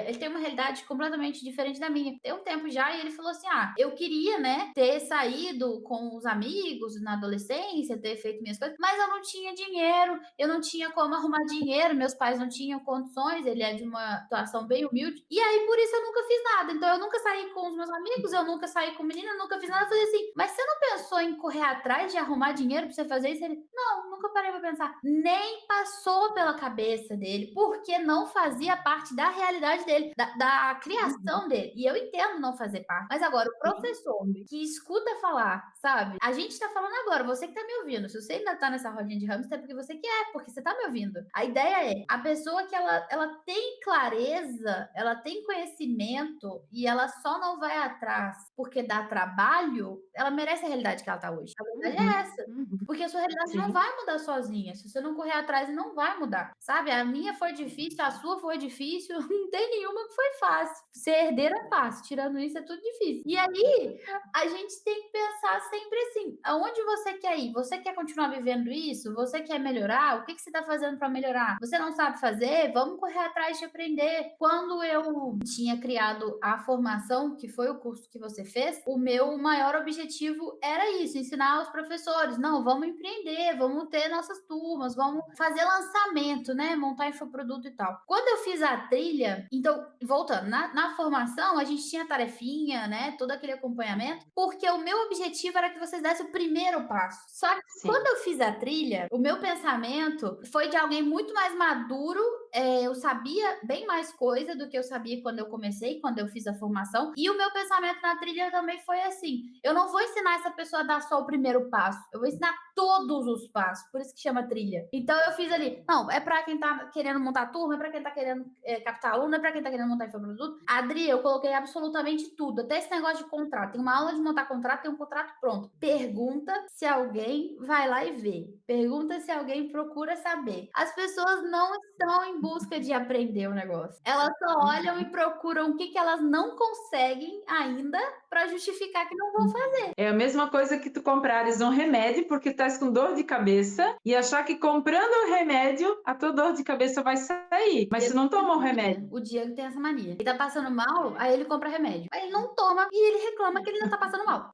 ele tem uma realidade completamente diferente da minha. Tem um tempo já e ele falou assim: eu queria, né, ter saído com os amigos na adolescência, ter feito minhas coisas, mas eu não tinha dinheiro, eu não tinha como arrumar dinheiro, meus pais não tinham condições, ele é de uma situação bem humilde, e aí por isso eu nunca fiz nada. Então eu nunca saí com os meus amigos, eu nunca saí com menina, eu nunca fiz nada. Eu falei assim: mas você não pensou em correr atrás de arrumar dinheiro pra você fazer isso? Ele: não, nunca parei pra pensar. Nem passou pela cabeça dele, porque não fazia parte da realidade dele, da criação dele. E eu entendo não fazer parte. Mas agora, o professor que escuta falar, sabe? A gente tá falando agora, você que tá me ouvindo. Se você ainda tá nessa rodinha de hamster, é porque você quer, porque você tá me ouvindo. A ideia é, a pessoa que ela tem clareza, ela tem conhecimento e ela só não vai atrás porque dá trabalho, ela merece a realidade que ela tá hoje. A verdade é essa. Porque a sua realidade não vai mudar sozinha. Se você não correr atrás, não vai mudar. Sabe? A minha foi difícil, a sua foi difícil, não tem nenhuma que foi fácil. Ser herdeira é fácil, tirando isso é tudo difícil. E aí, a gente tem que pensar sempre assim, aonde você quer ir? Você quer continuar vivendo isso? Você quer melhorar? O que você está fazendo para melhorar? Você não sabe fazer? Vamos correr atrás de aprender. Quando eu tinha criado a formação, que foi o curso que você fez, o meu maior objetivo era isso, ensinar os professores. Não, vamos empreender, vamos ter nossas turmas, vamos fazer lançamento, né? Montar infoproduto e tal. Quando eu fiz a trilha, então, voltando, na formação, a gente tinha tarefinha, né? Todo aquele acompanhamento, porque o meu objetivo era que vocês dessem o primeiro passo. Só que quando eu fiz a trilha, o meu pensamento foi de alguém muito mais maduro. Eu sabia bem mais coisa do que eu sabia quando eu comecei, quando eu fiz a formação. E o meu pensamento na trilha também foi assim: eu não vou ensinar essa pessoa a dar só o primeiro passo, eu vou ensinar todos os passos, por isso que chama trilha. Então eu fiz ali, não, é pra quem tá querendo montar turma, é pra quem tá querendo captar aluno, é pra quem tá querendo montar infoproduto. Adri, eu coloquei absolutamente tudo, até esse negócio de contrato. Tem uma aula de montar contrato, tem um contrato pronto. Pergunta se alguém vai lá e vê. Pergunta se alguém procura saber. As pessoas não estão em busca de aprender o negócio. Elas só olham e procuram o que elas não conseguem ainda para justificar que não vão fazer. É a mesma coisa que tu comprares um remédio porque estás com dor de cabeça e achar que comprando o remédio a tua dor de cabeça vai sair. Mas se não toma o remédio. O Diego tem essa mania. Ele tá passando mal, aí ele compra remédio. Aí ele não toma e ele reclama que ele não tá passando mal.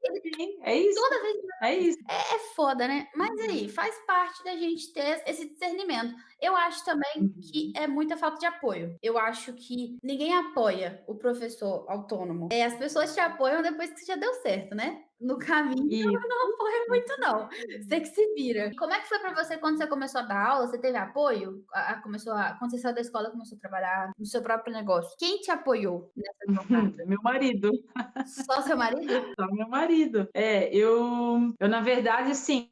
É isso. Toda vez é isso. É foda, né? Mas aí, faz parte da gente ter esse discernimento. Eu acho também que é muita falta de apoio. Eu acho que ninguém apoia o professor autônomo. As pessoas te apoiam depois que já deu certo, né? No caminho, não apoia muito, não. Você que se vira. Como é que foi pra você quando você começou a dar aula? Você teve apoio? Quando você saiu da escola, começou a trabalhar no seu próprio negócio. Quem te apoiou nessa jornada? Meu marido. Só seu marido? Só meu marido. Eu na verdade, assim,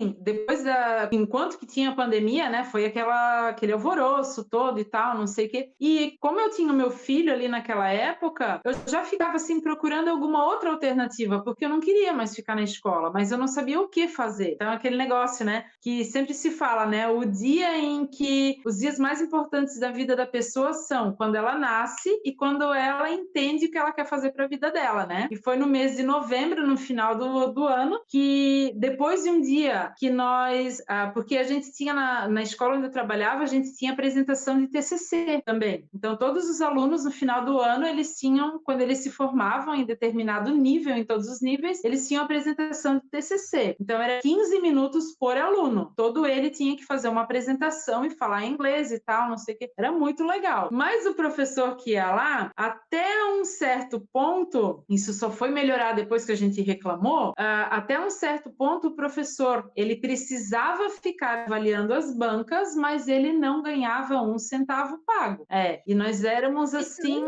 enquanto que tinha pandemia, né, foi aquele alvoroço todo e tal, não sei o quê. E como eu tinha o meu filho ali naquela época, eu já ficava, assim, procurando alguma outra alternativa, porque eu não queria mais ficar na escola, mas eu não sabia o que fazer. Então, aquele negócio, né, que sempre se fala, né, o dia em que os dias mais importantes da vida da pessoa são quando ela nasce e quando ela entende o que ela quer fazer para a vida dela, né? E foi no mês de novembro, no final do ano, que depois de um dia que nós, porque a gente tinha na escola onde eu trabalhava, a gente tinha apresentação de TCC também. Então, todos os alunos no final do ano, eles tinham, quando eles se formavam em determinado nível, em todos os níveis, eles tinham apresentação de TCC. Então, era 15 minutos por aluno. Todo ele tinha que fazer uma apresentação e falar inglês e tal, não sei o quê. Era muito legal. Mas o professor que ia lá, até um certo ponto, isso só foi melhorar depois que a gente reclamou, até um certo ponto o professor, ele precisava ficar avaliando as bancas, mas ele não ganhava um centavo pago. E nós éramos assim,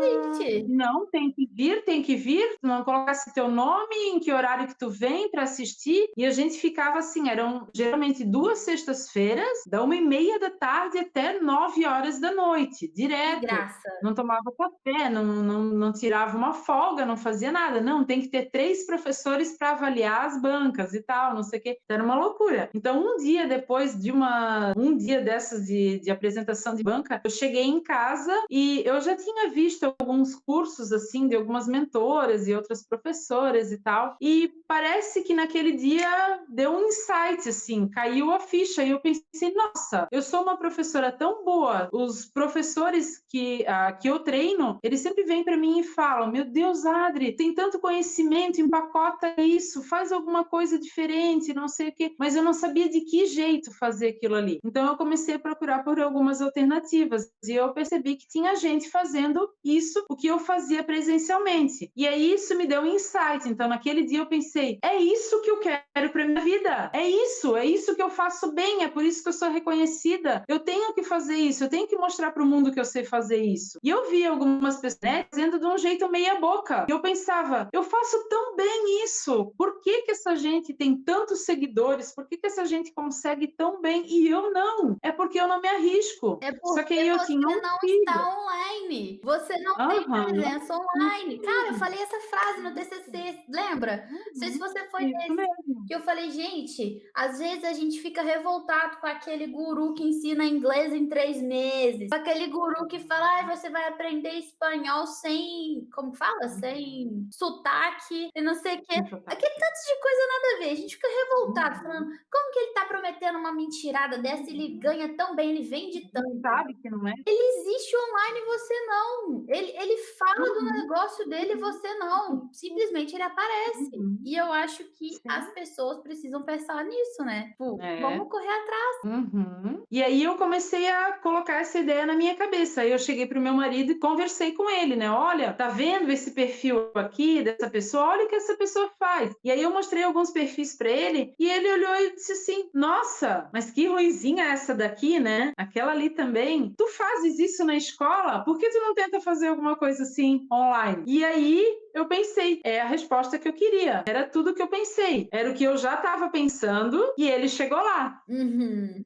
não, tem que vir, tu não colocasse teu nome, em que horário que tu vem para assistir, e a gente ficava assim, eram geralmente 2 sextas-feiras, da 1h30 da tarde até 9 horas da noite, direto. Que graça. Não tomava café, não tirava uma folga, não fazia nada. Não, tem que ter 3 professores para avaliar as bancas e tal, não sei o quê. Era uma loucura. Então, um dia depois de um dia dessas de apresentação de banca, eu cheguei em casa e eu já tinha visto alguns cursos, assim, de algumas mentoras e outras professoras e tal. E parece que naquele dia deu um insight, assim, caiu a ficha e eu pensei, nossa, eu sou uma professora tão boa. Os professores que eu treino, eles sempre vêm para mim e falam, meu Deus, Adri, tem tanto conhecimento, empacota isso, faz alguma coisa diferente, não sei o quê. Mas eu não sabia de que jeito fazer aquilo ali. Então eu comecei a procurar por algumas alternativas e eu percebi que tinha gente fazendo isso, o que eu fazia presencialmente. E aí isso me deu um insight. Então naquele dia eu pensei, é isso que eu quero para minha vida. É isso que eu faço bem, é por isso que eu sou reconhecida. Eu tenho que fazer isso, eu tenho que mostrar para o mundo que eu sei fazer isso. E eu vi algumas pessoas, né, fazendo de um jeito meia boca. E eu pensava, eu faço tão bem isso. Por que essa gente tem tantos seguidores? Por que essa gente consegue tão bem e eu não? É porque eu não me arrisco. É porque Só que aí eu você tinha um não filho. está online. Você não tem presença online. Cara, eu falei essa frase no TCC, lembra? Não sei se você foi Isso nesse. mesmo. Que eu falei, gente, às vezes a gente fica revoltado com aquele guru que ensina inglês em 3 meses. Com aquele guru que fala, você vai aprender espanhol sem, como fala? Sem sotaque e não sei o quê. Aquele tanto de coisa nada a ver. A gente fica revoltado, falando, como que ele tá prometendo uma mentirada dessa? Ele ganha tão bem, ele vende tanto. Não sabe que não é? Ele existe online e você não. Ele fala do negócio dele e você não. Simplesmente ele aparece. E eu acho que as pessoas precisam pensar nisso, né? Tipo, vamos correr atrás. E aí eu comecei a colocar essa ideia na minha cabeça. Aí eu cheguei pro meu marido e conversei com ele, né? Olha, tá vendo esse perfil aqui dessa pessoa? Olha o que essa pessoa faz. E aí eu mostrei alguns perfis para ele e ele olhou e disse assim, nossa, mas que ruinzinha essa daqui, né? Aquela ali também. Tu fazes isso na escola? Por que tu não tenta fazer alguma coisa assim online? E aí eu pensei, é a resposta que eu queria. Era tudo que eu pensei. Era o que eu já estava pensando e ele chegou lá.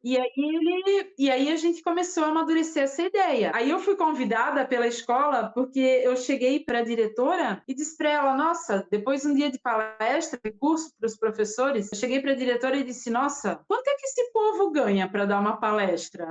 E aí a gente começou a amadurecer essa ideia. Aí eu fui convidada pela escola porque eu cheguei para a diretora e disse para ela, nossa, depois de um dia de palestra, de curso para os professores, eu cheguei para a diretora e disse, nossa, quanto é que esse povo ganha para dar uma palestra?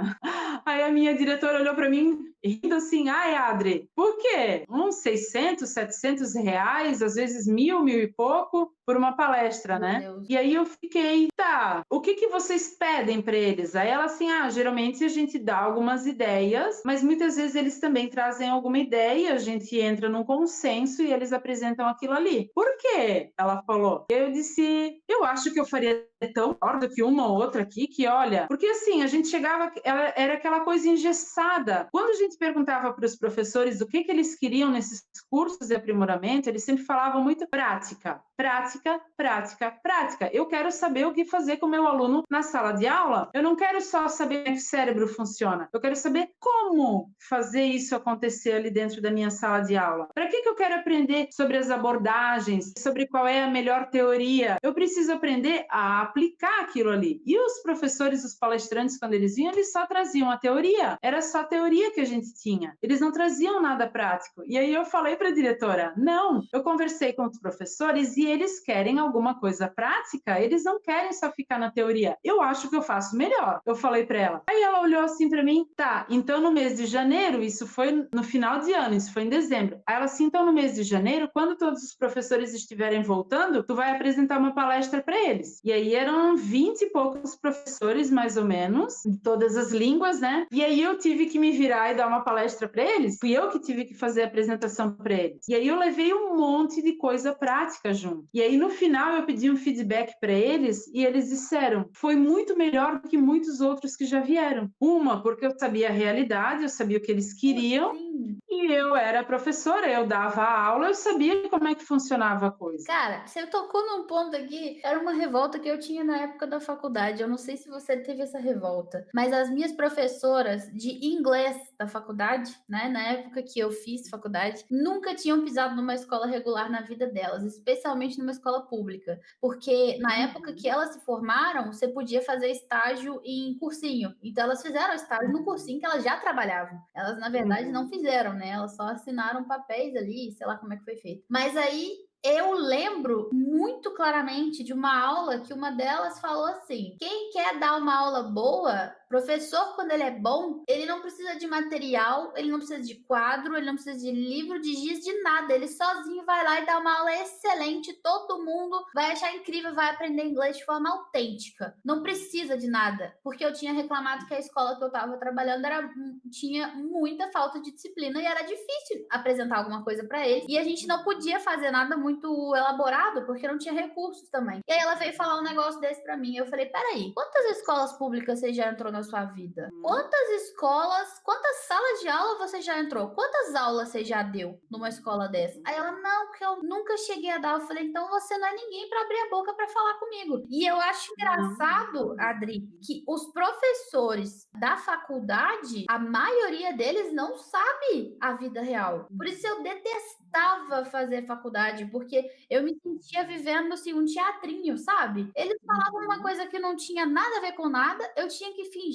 Aí a minha diretora olhou para mim rindo assim, ai, Adri, por quê? Uns 600, 700 reais, às vezes 1.000, 1.000 e pouco, por uma palestra, né? E aí eu fiquei, tá, o que vocês pedem para eles? Aí ela assim, geralmente a gente dá algumas ideias, mas muitas vezes eles também trazem alguma ideia, a gente entra num consenso e eles apresentam aquilo ali. Por quê? Ela falou. Eu disse, eu acho que eu faria tão melhor do que uma ou outra aqui, que olha, porque assim, a gente chegava, era aquela coisa engessada. Quando a gente perguntava para os professores o que eles queriam nesses cursos de aprimoramento, eles sempre falavam muito prática, prática, prática, prática. Eu quero saber o que fazer com o meu aluno na sala de aula. Eu não quero só saber como é que o cérebro funciona. Eu quero saber como fazer isso acontecer ali dentro da minha sala de aula. Para que eu quero aprender sobre as abordagens, sobre qual é a melhor teoria? Eu preciso aprender a aplicar aquilo ali. E os professores, os palestrantes, quando eles vinham, eles só traziam a teoria. Era só a teoria que a gente tinha. Eles não traziam nada prático. E aí eu falei para a diretora, não, eu conversei com os professores e eles querem alguma coisa prática, eles não querem só ficar na teoria. Eu acho que eu faço melhor. Eu falei para ela. Aí ela olhou assim para mim, tá, então no mês de janeiro, isso foi no final de ano, isso foi em dezembro. Aí ela assim, então no mês de janeiro, quando todos os professores estiverem voltando, tu vai apresentar uma palestra para eles. E aí eram 20 e poucos professores, mais ou menos, de todas as línguas, né? E aí eu tive que me virar e dar uma palestra para eles. Fui eu que tive que fazer a apresentação para eles. E aí eu levei um monte de coisa prática junto. E aí no final eu pedi um feedback para eles e eles disseram: foi muito melhor do que muitos outros que já vieram. Uma, porque eu sabia a realidade, eu sabia o que eles queriam. Sim. E eu era professora, eu dava a aula, eu sabia como é que funcionava a coisa. Cara, você tocou num ponto aqui, era uma revolta que eu tinha na época da faculdade. Eu não sei se você teve essa revolta, mas as minhas professoras de inglês da faculdade, né, na época que eu fiz faculdade, nunca tinham pisado numa escola regular na vida delas, especialmente numa escola pública, porque na época que elas se formaram, você podia fazer estágio em cursinho. Então elas fizeram estágio no cursinho que elas já trabalhavam. Elas, na verdade, não fizeram, né? Elas só assinaram papéis ali, sei lá como é que foi feito. Mas aí eu lembro muito claramente de uma aula que uma delas falou assim: quem quer dar uma aula boa, professor, quando ele é bom, ele não precisa de material, ele não precisa de quadro, ele não precisa de livro, de giz, de nada. Ele sozinho vai lá e dá uma aula excelente, todo mundo vai achar incrível, vai aprender inglês de forma autêntica. Não precisa de nada. Porque eu tinha reclamado que a escola que eu estava trabalhando tinha muita falta de disciplina e era difícil apresentar alguma coisa para eles. E a gente não podia fazer nada muito elaborado, porque não tinha recursos também. E aí ela veio falar um negócio desse pra mim. Eu falei, peraí, quantas escolas públicas você já entrou na sua vida? Quantas salas de aula você já entrou? Quantas aulas você já deu numa escola dessa? Aí ela, não, porque eu nunca cheguei a dar. Eu falei, então você não é ninguém pra abrir a boca pra falar comigo. E eu acho engraçado, Adri, que os professores da faculdade, a maioria deles não sabe a vida real. Por isso eu detestava fazer faculdade, porque eu me sentia vivendo assim, um teatrinho, sabe? Eles falavam uma coisa que não tinha nada a ver com nada, eu tinha que fingir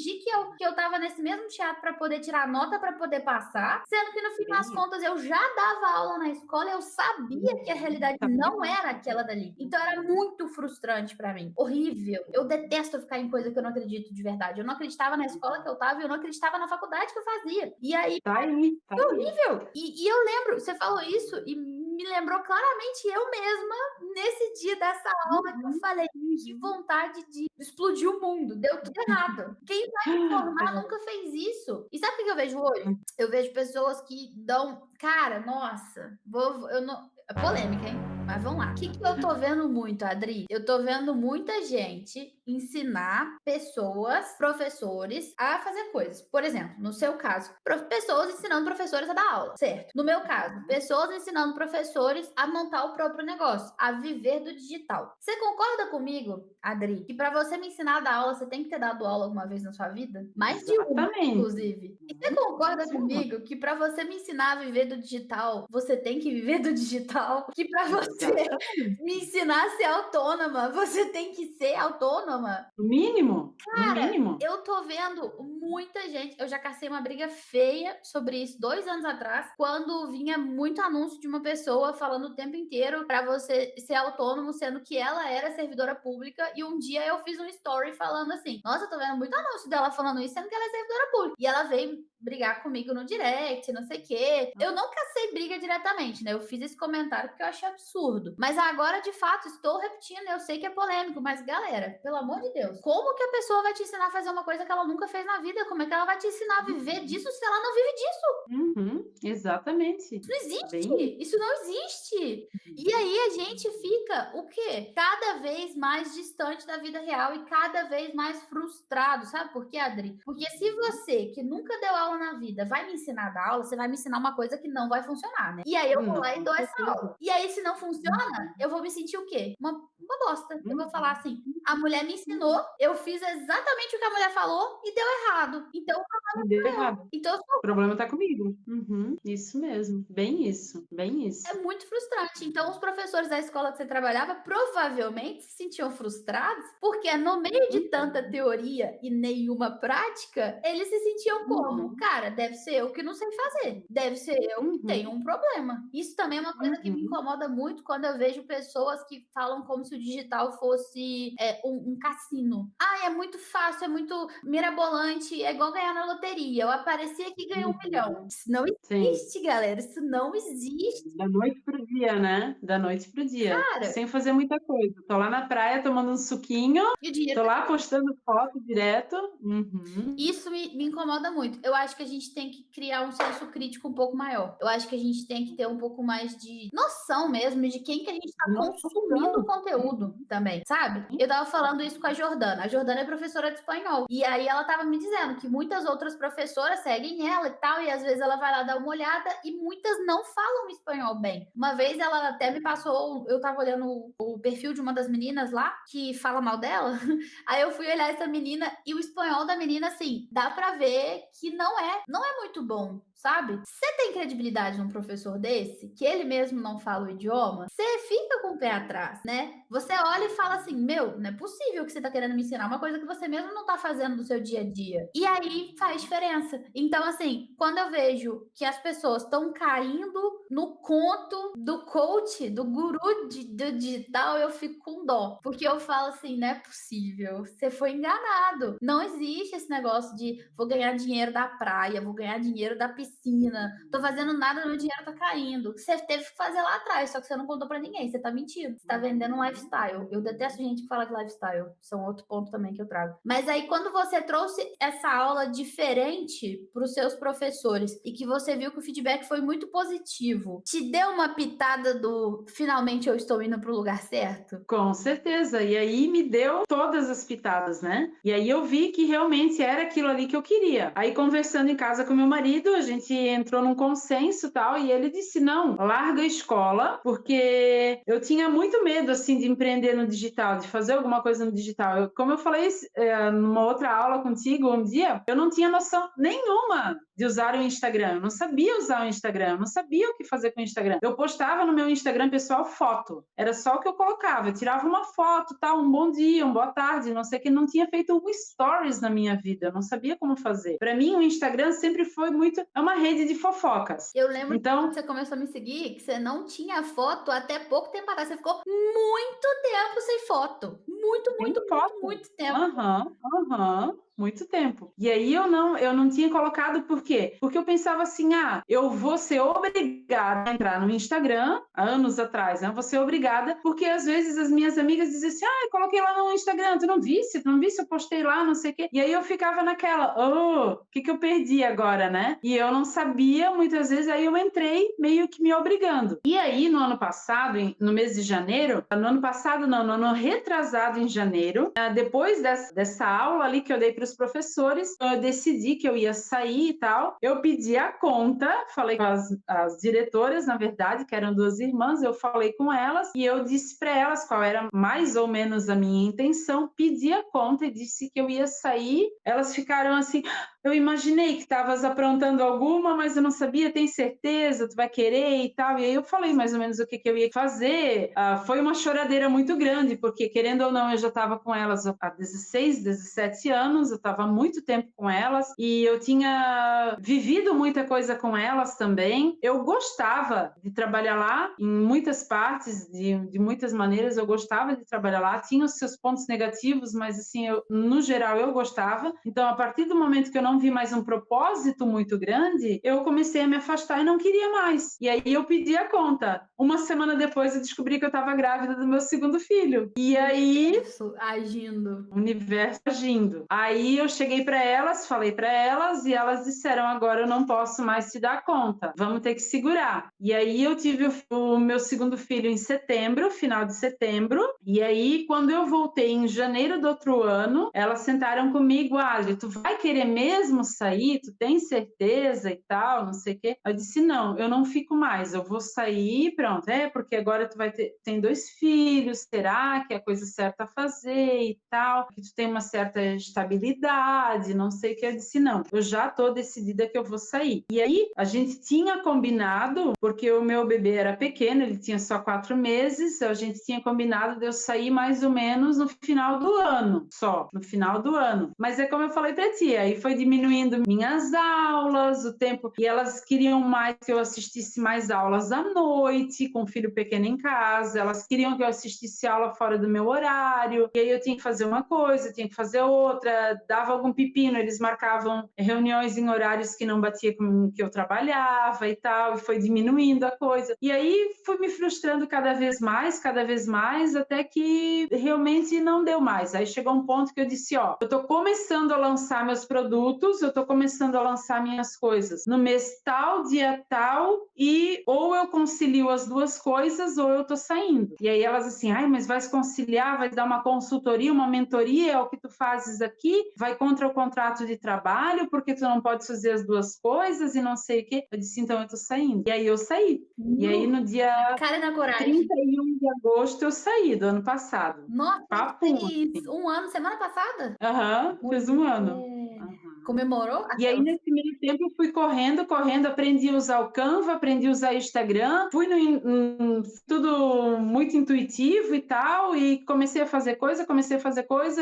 que eu tava nesse mesmo teatro para poder tirar nota, para poder passar, sendo que no fim das contas eu já dava aula na escola, eu sabia que a realidade não era aquela dali. Então era muito frustrante para mim, horrível. Eu detesto ficar em coisa que eu não acredito de verdade. Eu não acreditava na escola que eu tava, eu não acreditava na faculdade que eu fazia. E aí, tá aí. horrível. E eu lembro, você falou isso e me lembrou claramente eu mesma nesse dia dessa aula que eu falei, que vontade de explodir o mundo, deu tudo errado. Quem vai me formar nunca fez isso. E sabe o que eu vejo hoje? Eu vejo pessoas que dão, cara, nossa, eu não, é polêmica, hein? Mas vamos lá. O que eu tô vendo muito, Adri? Eu tô vendo muita gente ensinar pessoas, professores, a fazer coisas. Por exemplo, no seu caso, pessoas ensinando professores a dar aula, certo? No meu caso, pessoas ensinando professores a montar o próprio negócio, a viver do digital. Você concorda comigo, Adri, que para você me ensinar a dar aula, você tem que ter dado aula alguma vez na sua vida? Mais de uma, inclusive. E você concorda comigo que para você me ensinar a viver do digital, você tem que viver do digital? Que para você me ensinar a ser autônoma, você tem que ser autônoma? No mínimo. Cara, no mínimo. eu tô vendo muita gente. Eu já cacei uma briga feia sobre isso 2 anos atrás, quando vinha muito anúncio de uma pessoa falando o tempo inteiro pra você ser autônomo, sendo que ela era servidora pública. E um dia eu fiz um story falando assim: nossa, eu tô vendo muito anúncio dela falando isso, sendo que ela é servidora pública. E ela veio brigar comigo no direct, não sei o quê. Eu não cacei briga diretamente, né? Eu fiz esse comentário porque eu achei absurdo. Mas agora, de fato, estou repetindo. Eu sei que é polêmico, mas galera, pelo amor de Deus, como que a pessoa vai te ensinar a fazer uma coisa que ela nunca fez na vida? Como é que ela vai te ensinar a viver disso se ela não vive disso? Exatamente. Isso não existe. Isso não existe. E aí a gente fica, o quê? Cada vez mais distante da vida real e cada vez mais frustrado. Sabe por quê, Adri? Porque se você, que nunca deu aula na vida, vai me ensinar a dar aula, você vai me ensinar uma coisa que não vai funcionar, né? E aí eu vou lá e dou essa aula. E aí, se não funciona, eu vou me sentir o quê? Uma bosta. Eu vou falar assim: a mulher me ensinou, eu fiz exatamente o que a mulher falou e deu errado. Então, Deu errado. então O problema tá comigo. Isso mesmo. Bem isso. Bem isso. é muito frustrante. Então, os professores da escola que você trabalhava provavelmente se sentiam frustrados, porque no meio de tanta teoria e nenhuma prática, eles se sentiam como? Cara, deve ser eu que não sei fazer. Deve ser eu que tenho um problema. Isso também é uma coisa que me incomoda muito quando eu vejo pessoas que falam como se o digital fosse um cassino. É muito fácil, é muito mirabolante, é igual ganhar na loteria. Eu apareci aqui e ganhei 1 milhão. Isso não Sim. existe, galera. Isso não existe. Da noite pro dia, né? Da noite pro dia. Cara, Sem fazer muita coisa. Tô lá na praia tomando um suquinho, e o dinheiro tô lá postando foto direto. Uhum. Isso me incomoda muito. Eu acho que a gente tem que criar um senso crítico um pouco maior. Eu acho que a gente tem que ter um pouco mais de noção mesmo de quem que a gente está Nossa, consumindo conteúdo também, sabe? Eu tava falando isso com a Jordana. A Jordana é professora de espanhol. E aí ela tava me dizendo que muitas outras professoras seguem ela e tal, e às vezes ela vai lá dar uma olhada e muitas não falam espanhol bem. Uma vez ela até me passou, eu tava olhando o perfil de uma das meninas lá que fala mal dela. Aí eu fui olhar essa menina e o espanhol da menina, assim, dá pra ver que não é muito bom, sabe? Você tem credibilidade num professor desse, que ele mesmo não fala o idioma, você fica com o pé atrás, né? Você olha e fala assim, meu, não é possível que você tá querendo me ensinar uma coisa que você mesmo não tá fazendo no seu dia a dia. E aí faz diferença. Então, assim, quando eu vejo que as pessoas estão caindo no conto do coach, do guru do digital, eu fico com dó. Porque eu falo assim, não é possível. Você foi enganado. Não existe esse negócio de vou ganhar dinheiro da praia, vou ganhar dinheiro da piscina. Tô fazendo nada, meu dinheiro tá caindo. Você teve que fazer lá atrás, só que você não contou pra ninguém. Você tá mentindo. Você tá vendendo um lifestyle. Eu detesto gente que fala de lifestyle. São outro ponto também que eu trago. Mas aí, quando você trouxe essa aula diferente pros seus professores e que você viu que o feedback foi muito positivo, te deu uma pitada do finalmente eu estou indo pro lugar certo? Com certeza. E aí me deu todas as pitadas, né? E aí eu vi que realmente era aquilo ali que eu queria. Aí conversando em casa com meu marido, a gente entrou num consenso e tal, e ele disse: "Não, larga a escola", porque eu tinha muito medo assim de empreender no digital, de fazer alguma coisa no digital. Como eu falei numa outra aula contigo um dia, eu não tinha noção nenhuma de usar o Instagram. Eu não sabia usar o Instagram, eu não sabia o que fazer com o Instagram. Eu postava no meu Instagram pessoal foto. Era só o que eu colocava. Eu tirava uma foto, tal, um bom dia, uma boa tarde, não sei o que. Não tinha feito um stories na minha vida. Eu não sabia como fazer. Para mim, o Instagram sempre foi é uma rede de fofocas. Eu lembro Então, quando você começou a me seguir, que você não tinha foto até pouco tempo atrás. Você ficou muito tempo sem foto. Muito, sem muito, muito, foto. muito tempo. Muito tempo. E aí eu não tinha colocado por quê? Porque eu pensava assim, eu vou ser obrigada a entrar no Instagram, há anos atrás, né? Eu vou ser obrigada, porque às vezes as minhas amigas diziam assim, eu coloquei lá no Instagram, tu não visse, eu postei lá, não sei o quê. E aí eu ficava naquela, o que eu perdi agora, né? E eu não sabia, muitas vezes, aí eu entrei meio que me obrigando. E aí, no ano passado, no mês de janeiro, no ano retrasado em janeiro, depois dessa aula ali que eu dei para os professores, eu decidi que eu ia sair e tal. Eu pedi a conta, falei com as diretoras, na verdade, que eram 2 irmãs, eu falei com elas e eu disse para elas qual era mais ou menos a minha intenção, pedi a conta e disse que eu ia sair. Elas ficaram assim, eu imaginei que estavas aprontando alguma, mas eu não sabia, tem certeza, tu vai querer e tal. E aí eu falei mais ou menos o que eu ia fazer. Foi uma choradeira muito grande, porque querendo ou não, eu já estava com elas há 16, 17 anos, eu estava há muito tempo com elas e eu tinha vivido muita coisa com elas também. Eu gostava de trabalhar lá em muitas partes, de muitas maneiras, eu gostava de trabalhar lá. Tinha os seus pontos negativos, mas assim, no geral eu gostava. Então, a partir do momento que eu não vi mais um propósito muito grande, eu comecei a me afastar e não queria mais. E aí eu pedi a conta. Uma semana depois eu descobri que eu estava grávida do meu segundo filho. E aí Isso, agindo. o universo agindo. Aí eu cheguei para elas, falei para elas e elas disseram: agora eu não posso mais te dar conta, vamos ter que segurar. E aí eu tive o meu segundo filho em setembro, final de setembro. E aí quando eu voltei em janeiro do outro ano, elas sentaram comigo: tu vai querer mesmo sair? Tu tem certeza e tal, não sei o quê. Eu disse: não, eu não fico mais, eu vou sair, pronto. Porque agora tu tem 2 filhos, será que é a coisa certa certo a fazer e tal, que tu tem uma certa estabilidade, não sei o que. Eu disse, não, eu já tô decidida que eu vou sair. E aí, a gente tinha combinado, porque o meu bebê era pequeno, ele tinha só 4 meses, a gente tinha combinado de eu sair mais ou menos no final do ano, só, no final do ano. Mas é como eu falei pra ti, aí foi diminuindo minhas aulas, o tempo, e elas queriam mais que eu assistisse mais aulas à noite, com o filho pequeno em casa, elas queriam que eu assistisse aula fora do meu horário, e aí eu tinha que fazer uma coisa, eu tinha que fazer outra, dava algum pepino, eles marcavam reuniões em horários que não batia com o que eu trabalhava e tal, e foi diminuindo a coisa. E aí fui me frustrando cada vez mais, até que realmente não deu mais. Aí chegou um ponto que eu disse, ó, eu tô começando a lançar meus produtos, eu tô começando a lançar minhas coisas no mês tal, dia tal, e ou eu concilio as duas coisas ou eu tô saindo. E aí elas assim, ai, mas vai se conciliar, vai dar uma consultoria, uma mentoria, é o que tu fazes aqui, vai contra o contrato de trabalho, porque tu não pode fazer as duas coisas e não sei o quê. Eu disse, então eu tô saindo. E aí eu saí. E aí no dia Cara na coragem. 31 de agosto eu saí do ano passado. Nossa, Papum, fez assim. um ano semana passada? Aham, fez um ano. Mulher. Aham. Comemorou? E aí, Aquelas. nesse meio tempo, eu fui correndo, aprendi a usar o Canva, aprendi a usar o Instagram, fui tudo muito intuitivo e tal, e comecei a fazer coisa,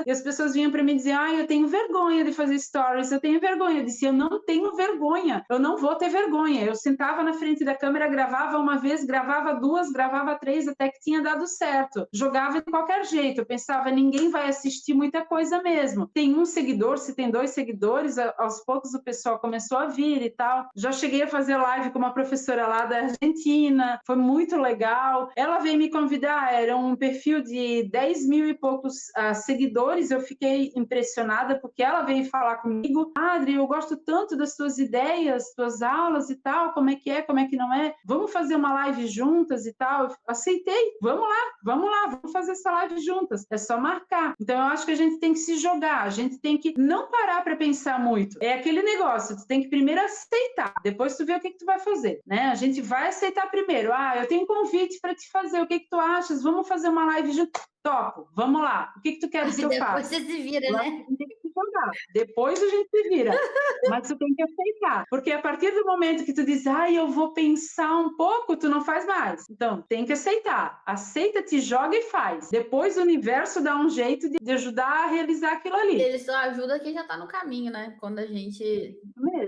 e as pessoas vinham para mim dizer, ai, eu tenho vergonha de fazer stories, eu tenho vergonha. Eu disse, eu não tenho vergonha, eu não vou ter vergonha. Eu sentava na frente da câmera, gravava uma vez, gravava duas, gravava três, até que tinha dado certo. Jogava de qualquer jeito, eu pensava, ninguém vai assistir muita coisa mesmo. Tem um seguidor, se tem 2 seguidores, aos poucos o pessoal começou a vir e tal. Já cheguei a fazer live com uma professora lá da Argentina, foi muito legal. Ela veio me convidar, era um perfil de 10 mil e poucos seguidores, eu fiquei impressionada porque ela veio falar comigo, Adri, eu gosto tanto das tuas ideias, tuas aulas e tal, como é que não é? Vamos fazer uma live juntas e tal? Eu aceitei, vamos lá, vamos fazer essa live juntas, é só marcar. Então eu acho que a gente tem que se jogar, a gente tem que não parar para pensar muito. É aquele negócio, tu tem que primeiro aceitar, depois tu vê o que tu vai fazer, né? A gente vai aceitar primeiro. Ah, eu tenho um convite para te fazer, o que tu achas? Vamos fazer uma live junto? Topo, vamos lá. O que tu queres que eu faça? Depois você se vira, Eu acho né? que a gente tem que se jogar. Depois a gente se vira. Mas tu tem que aceitar. Porque a partir do momento que tu diz, eu vou pensar um pouco, tu não faz mais. Então, tem que aceitar. Aceita, te joga e faz. Depois o universo dá um jeito de ajudar a realizar aquilo ali. Ele só ajuda quem já tá no caminho, né? Quando a gente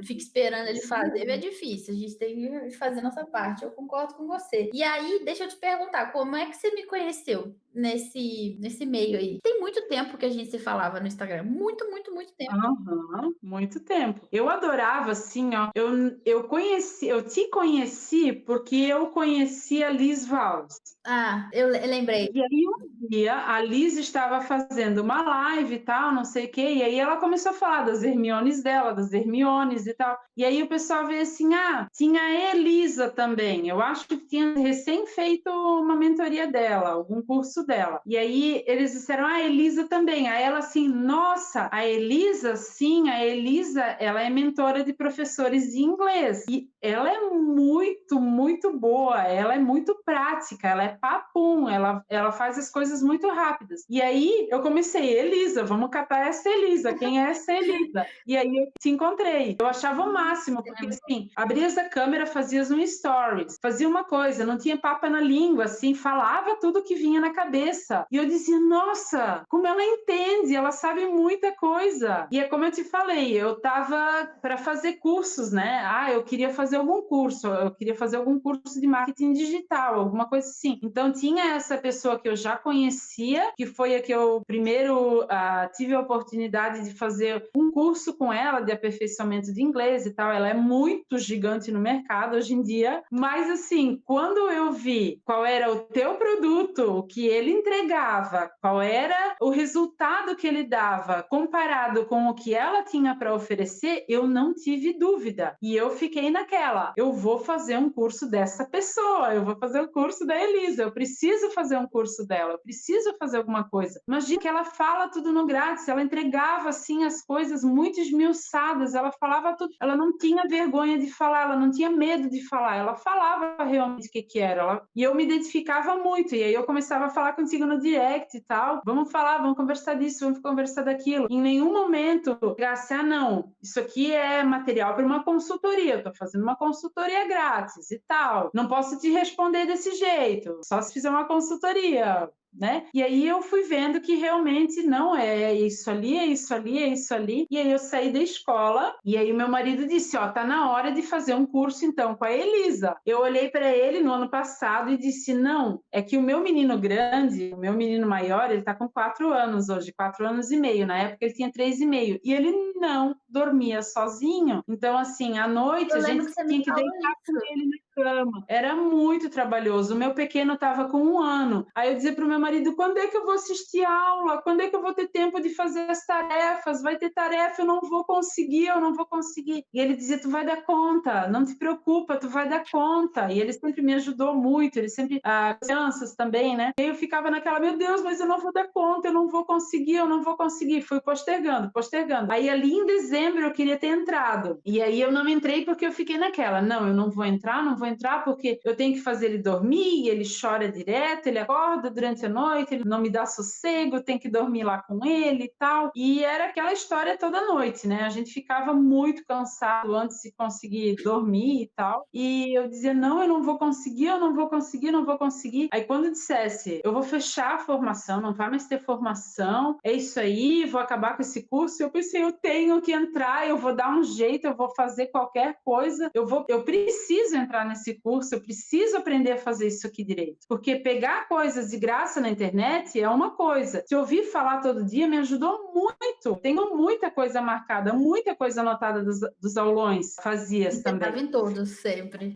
fica esperando ele fazer, é difícil. A gente tem que fazer nossa parte. Eu concordo com você. E aí, deixa eu te perguntar, como é que você me conheceu nesse meio aí? Tem muito tempo que a gente se falava no Instagram. Muito tempo. Aham, muito tempo. Eu adorava, assim, ó. Eu te conheci porque eu conheci a Liz Valls. Ah, eu lembrei. E aí um dia a Liz estava fazendo uma live e tal, não sei o quê, e aí ela começou a falar das Hermiones dela, das Hermiones e tal. E aí o pessoal veio assim, tinha a Elisa também. Eu acho que tinha recém feito uma mentoria dela, algum curso dela. E aí eles disseram, a Elisa também. Aí ela assim, nossa, a Elisa, sim, a Elisa, ela é mentora de professores de inglês. E ela é muito boa, ela é muito prática, ela é papum, ela faz as coisas muito rápidas. E aí eu comecei, Elisa, vamos catar essa Elisa, quem é essa Elisa? E aí eu te encontrei. Eu achava o máximo, porque assim, abrias a câmera, fazias um stories, fazia uma coisa, não tinha papa na língua, assim, falava tudo que vinha na cabeça. E eu dizia, nossa, como ela entende, ela sabe muita coisa. E é como eu te falei, eu tava para fazer cursos, né? Eu queria fazer algum curso, eu queria fazer algum curso de marketing digital, alguma coisa assim. Então tinha essa pessoa que eu já conhecia, que foi a que eu primeiro tive a oportunidade de fazer um curso com ela de aperfeiçoamento de inglês e tal. Ela é muito gigante no mercado hoje em dia, mas assim, quando eu vi qual era o teu produto, o que ele entregava, qual era o resultado que ele dava comparado com o que ela tinha para oferecer, eu não tive dúvida. E eu fiquei naquela, eu vou fazer um curso dessa pessoa, eu vou fazer o curso da Elisa, eu preciso fazer um curso dela, eu preciso fazer alguma coisa. Imagina que ela fala tudo no grátis, ela entregava assim as coisas muito esmiuçadas, ela falava tudo, ela não tinha vergonha de falar, ela não tinha medo de falar, ela falava realmente o que era, e eu me identificava muito, e aí eu começava a falar falar contigo no direct e tal, vamos falar, vamos conversar disso, vamos conversar daquilo. Em nenhum momento chegasse, não, isso aqui é material para uma consultoria, eu tô fazendo uma consultoria grátis e tal, não posso te responder desse jeito, só se fizer uma consultoria, né? E aí eu fui vendo que realmente não é isso ali, é isso ali, é isso ali. E aí eu saí da escola e aí meu marido disse, tá na hora de fazer um curso então com a Elisa. Eu olhei para ele no ano passado e disse, não, é que o meu menino grande, o meu menino maior, ele tá com 4 anos hoje, 4 anos e meio. Na época ele tinha 3,5 e ele não dormia sozinho. Então assim, à noite Eu a lembro gente que você tinha me que falou deitar com isso. ele na cama. Era muito trabalhoso. O meu pequeno estava com 1 ano. Aí eu dizia para o meu marido, quando é que eu vou assistir aula? Quando é que eu vou ter tempo de fazer as tarefas? Vai ter tarefa, eu não vou conseguir, eu não vou conseguir. E ele dizia, tu vai dar conta, não te preocupa, tu vai dar conta. E ele sempre me ajudou muito, ele sempre, as crianças também, né? E eu ficava naquela, meu Deus, mas eu não vou dar conta, eu não vou conseguir, eu não vou conseguir. Fui postergando, postergando. Aí ali em dezembro eu queria ter entrado. E aí eu não entrei porque eu fiquei naquela, não, eu não vou entrar, não vou entrar porque eu tenho que fazer ele dormir, e ele chora direto, ele acorda durante a noite, ele não me dá sossego, tem que dormir lá com ele e tal. E era aquela história toda noite, né? A gente ficava muito cansado antes de conseguir dormir e tal. E eu dizia, não, eu não vou conseguir, eu não vou conseguir, não vou conseguir. Aí quando dissesse, eu vou fechar a formação, não vai mais ter formação, é isso aí, vou acabar com esse curso, eu pensei, eu tenho que entrar, eu vou dar um jeito, eu vou fazer qualquer coisa, eu preciso entrar nesse curso, eu preciso aprender a fazer isso aqui direito. Porque pegar coisas de graça na internet é uma coisa. Se ouvir falar todo dia me ajudou muito. Tenho muita coisa marcada, muita coisa anotada dos aulões, fazias E você também. estava em todos, sempre.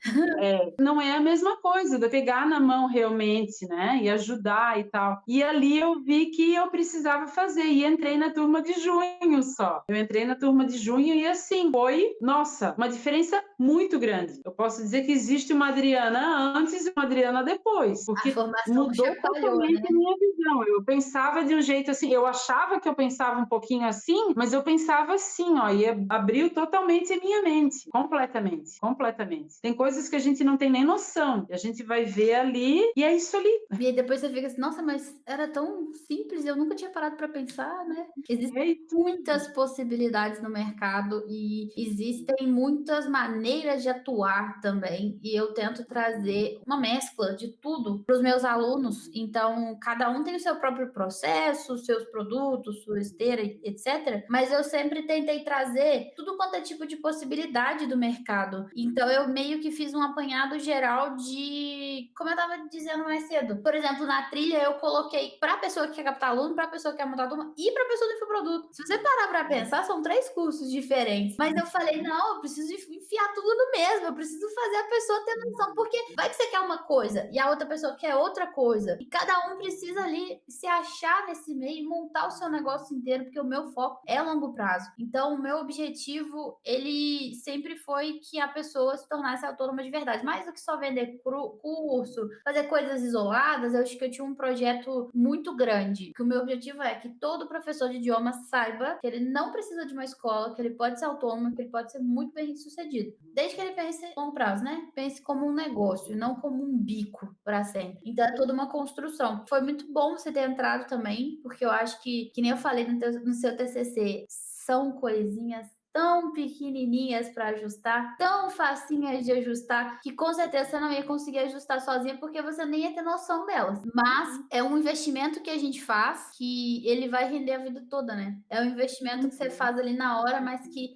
Não é a mesma coisa de pegar na mão realmente, né? E ajudar e tal. E ali eu vi que eu precisava fazer e entrei na turma de junho só. Eu entrei na turma de junho e assim, foi, nossa, uma diferença muito grande. Eu posso dizer que existe uma Adriana antes e uma Adriana depois, A porque formação mudou chacoalhou, totalmente né? a minha visão. Eu pensava de um jeito assim, eu achava que eu pensava um pouquinho assim, mas eu pensava assim, e abriu totalmente a minha mente, completamente, completamente. Tem coisas que a gente não tem nem noção, e a gente vai ver ali e é isso ali. E aí depois você fica assim, nossa, mas era tão simples, eu nunca tinha parado para pensar, né? Existem muitas possibilidades no mercado e existem muitas maneiras de atuar também. E eu tento trazer uma mescla de tudo para os meus alunos. Então, cada um tem o seu próprio processo, seus produtos, sua esteira, etc. Mas eu sempre tentei trazer tudo quanto é tipo de possibilidade do mercado. Então, eu meio que fiz um apanhado geral de, como eu estava dizendo mais cedo. Por exemplo, na trilha eu coloquei para a pessoa que quer captar aluno, para a pessoa que quer montar turma e para a pessoa do infoproduto. Se você parar para pensar, são 3 cursos diferentes. Mas eu falei, não, eu preciso enfiar tudo no mesmo, eu preciso fazer a pessoa ter noção, porque vai que você quer uma coisa e a outra pessoa quer outra coisa. E cada um precisa ali se achar nesse meio e montar o seu negócio inteiro, porque o meu foco é longo prazo. Então, o meu objetivo, ele sempre foi que a pessoa se tornasse autônoma de verdade. Mais do que só vender curso, fazer coisas isoladas, eu acho que eu tinha um projeto muito grande. Que o meu objetivo é que todo professor de idioma saiba que ele não precisa de uma escola, que ele pode ser autônomo, que ele pode ser muito bem sucedido. Desde que ele pense a longo prazo, né? Pense como um negócio, não como um bico para sempre. Então é toda uma construção. Foi muito bom você ter entrado também, porque eu acho que nem eu falei no seu TCC, são coisinhas tão pequenininhas para ajustar, tão facinhas de ajustar, que com certeza você não ia conseguir ajustar sozinha porque você nem ia ter noção delas. Mas é um investimento que a gente faz que ele vai render a vida toda, né? É um investimento que você faz ali na hora, mas que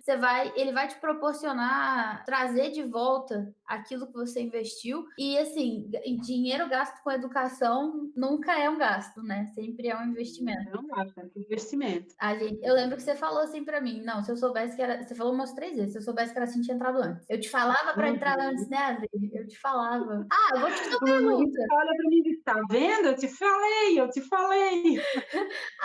ele vai te proporcionar trazer de volta aquilo que você investiu. E assim, dinheiro gasto com educação nunca é um gasto, né? Sempre é um investimento. Não, bastante investimento. Eu lembro que você falou assim pra mim, não, se eu soubesse que era, você falou umas 3 vezes, se eu soubesse que era assim, tinha entrado antes. Eu te falava pra entrar antes, né, Adri? Eu te falava. Eu vou te fazer O uma meu marido pergunta. olha para mim e diz, tá vendo? Eu te falei, eu te falei.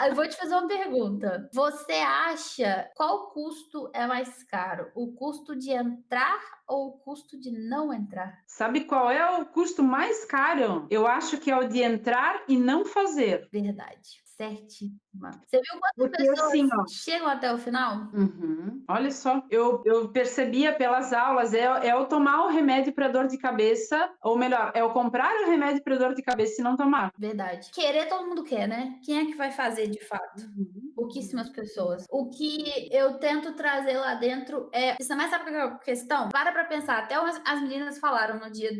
Eu vou te fazer uma pergunta. Você acha qual custo é mais caro? O custo de entrar ou o custo de não entrar? Sabe qual é o custo mais caro? Eu acho que é o de entrar e não fazer. Verdade. Certo. Você viu quantas Porque pessoas assim, ó. chegam até o final? Uhum. Olha só, eu percebia pelas aulas, é eu tomar o remédio para dor de cabeça, ou melhor, é eu comprar o remédio para dor de cabeça e não tomar. Verdade. Querer todo mundo quer, né? Quem é que vai fazer de fato? Uhum. Pouquíssimas pessoas. O que eu tento trazer lá dentro é. Você mais sabe qual é a questão? Para pensar. Até as meninas falaram no dia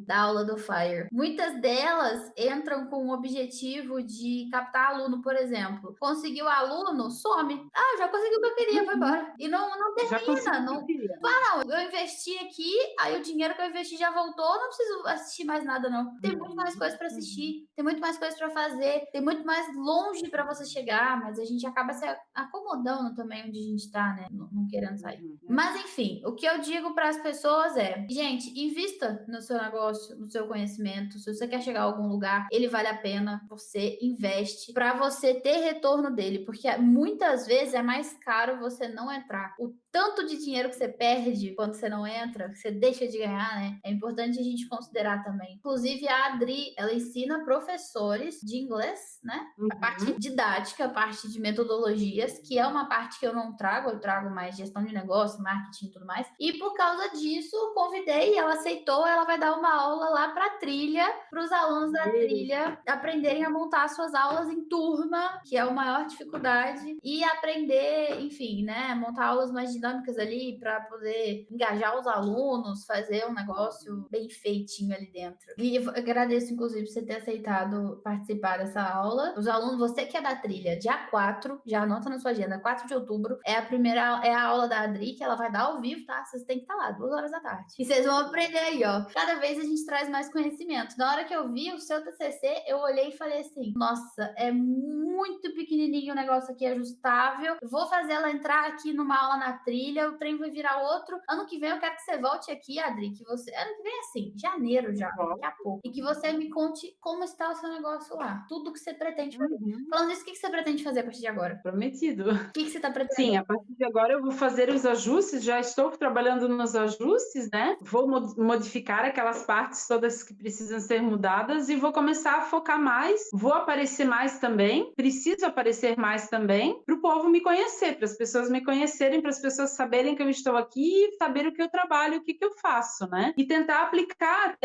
da aula do Fire. Muitas delas entram com o objetivo de captar aluno, por exemplo. Conseguiu aluno, some. Ah, já consegui o que eu queria, foi Uhum. embora. E não Já termina. consegui o que eu Não, queria. não, eu investi aqui, aí o dinheiro que eu investi já voltou, não preciso assistir mais nada, não. Tem muito mais coisas para assistir, tem muito mais coisas para fazer, tem muito mais longe para você chegar, mas a gente acaba se acomodando também onde a gente tá, né? Não querendo sair. Mas enfim, o que eu digo para as pessoas é, gente, invista no seu negócio, no seu conhecimento. Se você quer chegar a algum lugar, ele vale a pena, você investe para você ter retorno dele, porque muitas vezes é mais caro você não entrar. O tanto de dinheiro que você perde quando você não entra, que você deixa de ganhar, né? É importante a gente considerar também. Inclusive, a Adri, ela ensina professores de inglês, né? A parte didática, a parte de metodologias, que é uma parte que eu não trago, eu trago mais gestão de negócio, marketing e tudo mais. E por causa disso, convidei, ela aceitou, ela vai dar uma aula lá para trilha, para os alunos da trilha aprenderem a montar suas aulas em turma, que é a maior dificuldade, e aprender, enfim, né, montar aulas mais dinâmicas ali para poder engajar os alunos, fazer um negócio bem feitinho ali dentro. E eu agradeço, inclusive, por você ter aceitado participar dessa aula. Os alunos, você que é da trilha, dia 4, já anota na sua agenda, 4 de outubro, é a aula da Adri, que ela vai dar ao vivo, tá? Vocês têm que estar lá, 2 horas da tarde. E vocês vão aprender aí, ó. Cada vez a gente traz mais conhecimento. Na hora que eu vi o seu TCC, eu olhei e falei assim, nossa, é muito pequenininho o negócio aqui, ajustável. Eu vou fazer ela entrar aqui numa aula na trilha, o trem vai virar outro. Ano que vem eu quero que você volte aqui, Adri, que você... Ano que vem é assim, janeiro já, daqui a pouco. E que você me conte como está o seu negócio lá. Tudo que você pretende fazer. Falando isso, o que você pretende fazer a partir de agora? Prometido. O que você está pretendendo? Sim, a partir de agora eu vou fazer os ajustes, já estou trabalhando nos ajustes, né? Vou modificar aquelas partes todas que precisam ser mudadas e vou começar a focar mais, vou aparecer mais também, preciso aparecer mais também, para o povo me conhecer, para as pessoas me conhecerem, para as pessoas saberem que eu estou aqui e saber o que eu trabalho, o que eu faço, né? E tentar aplicar,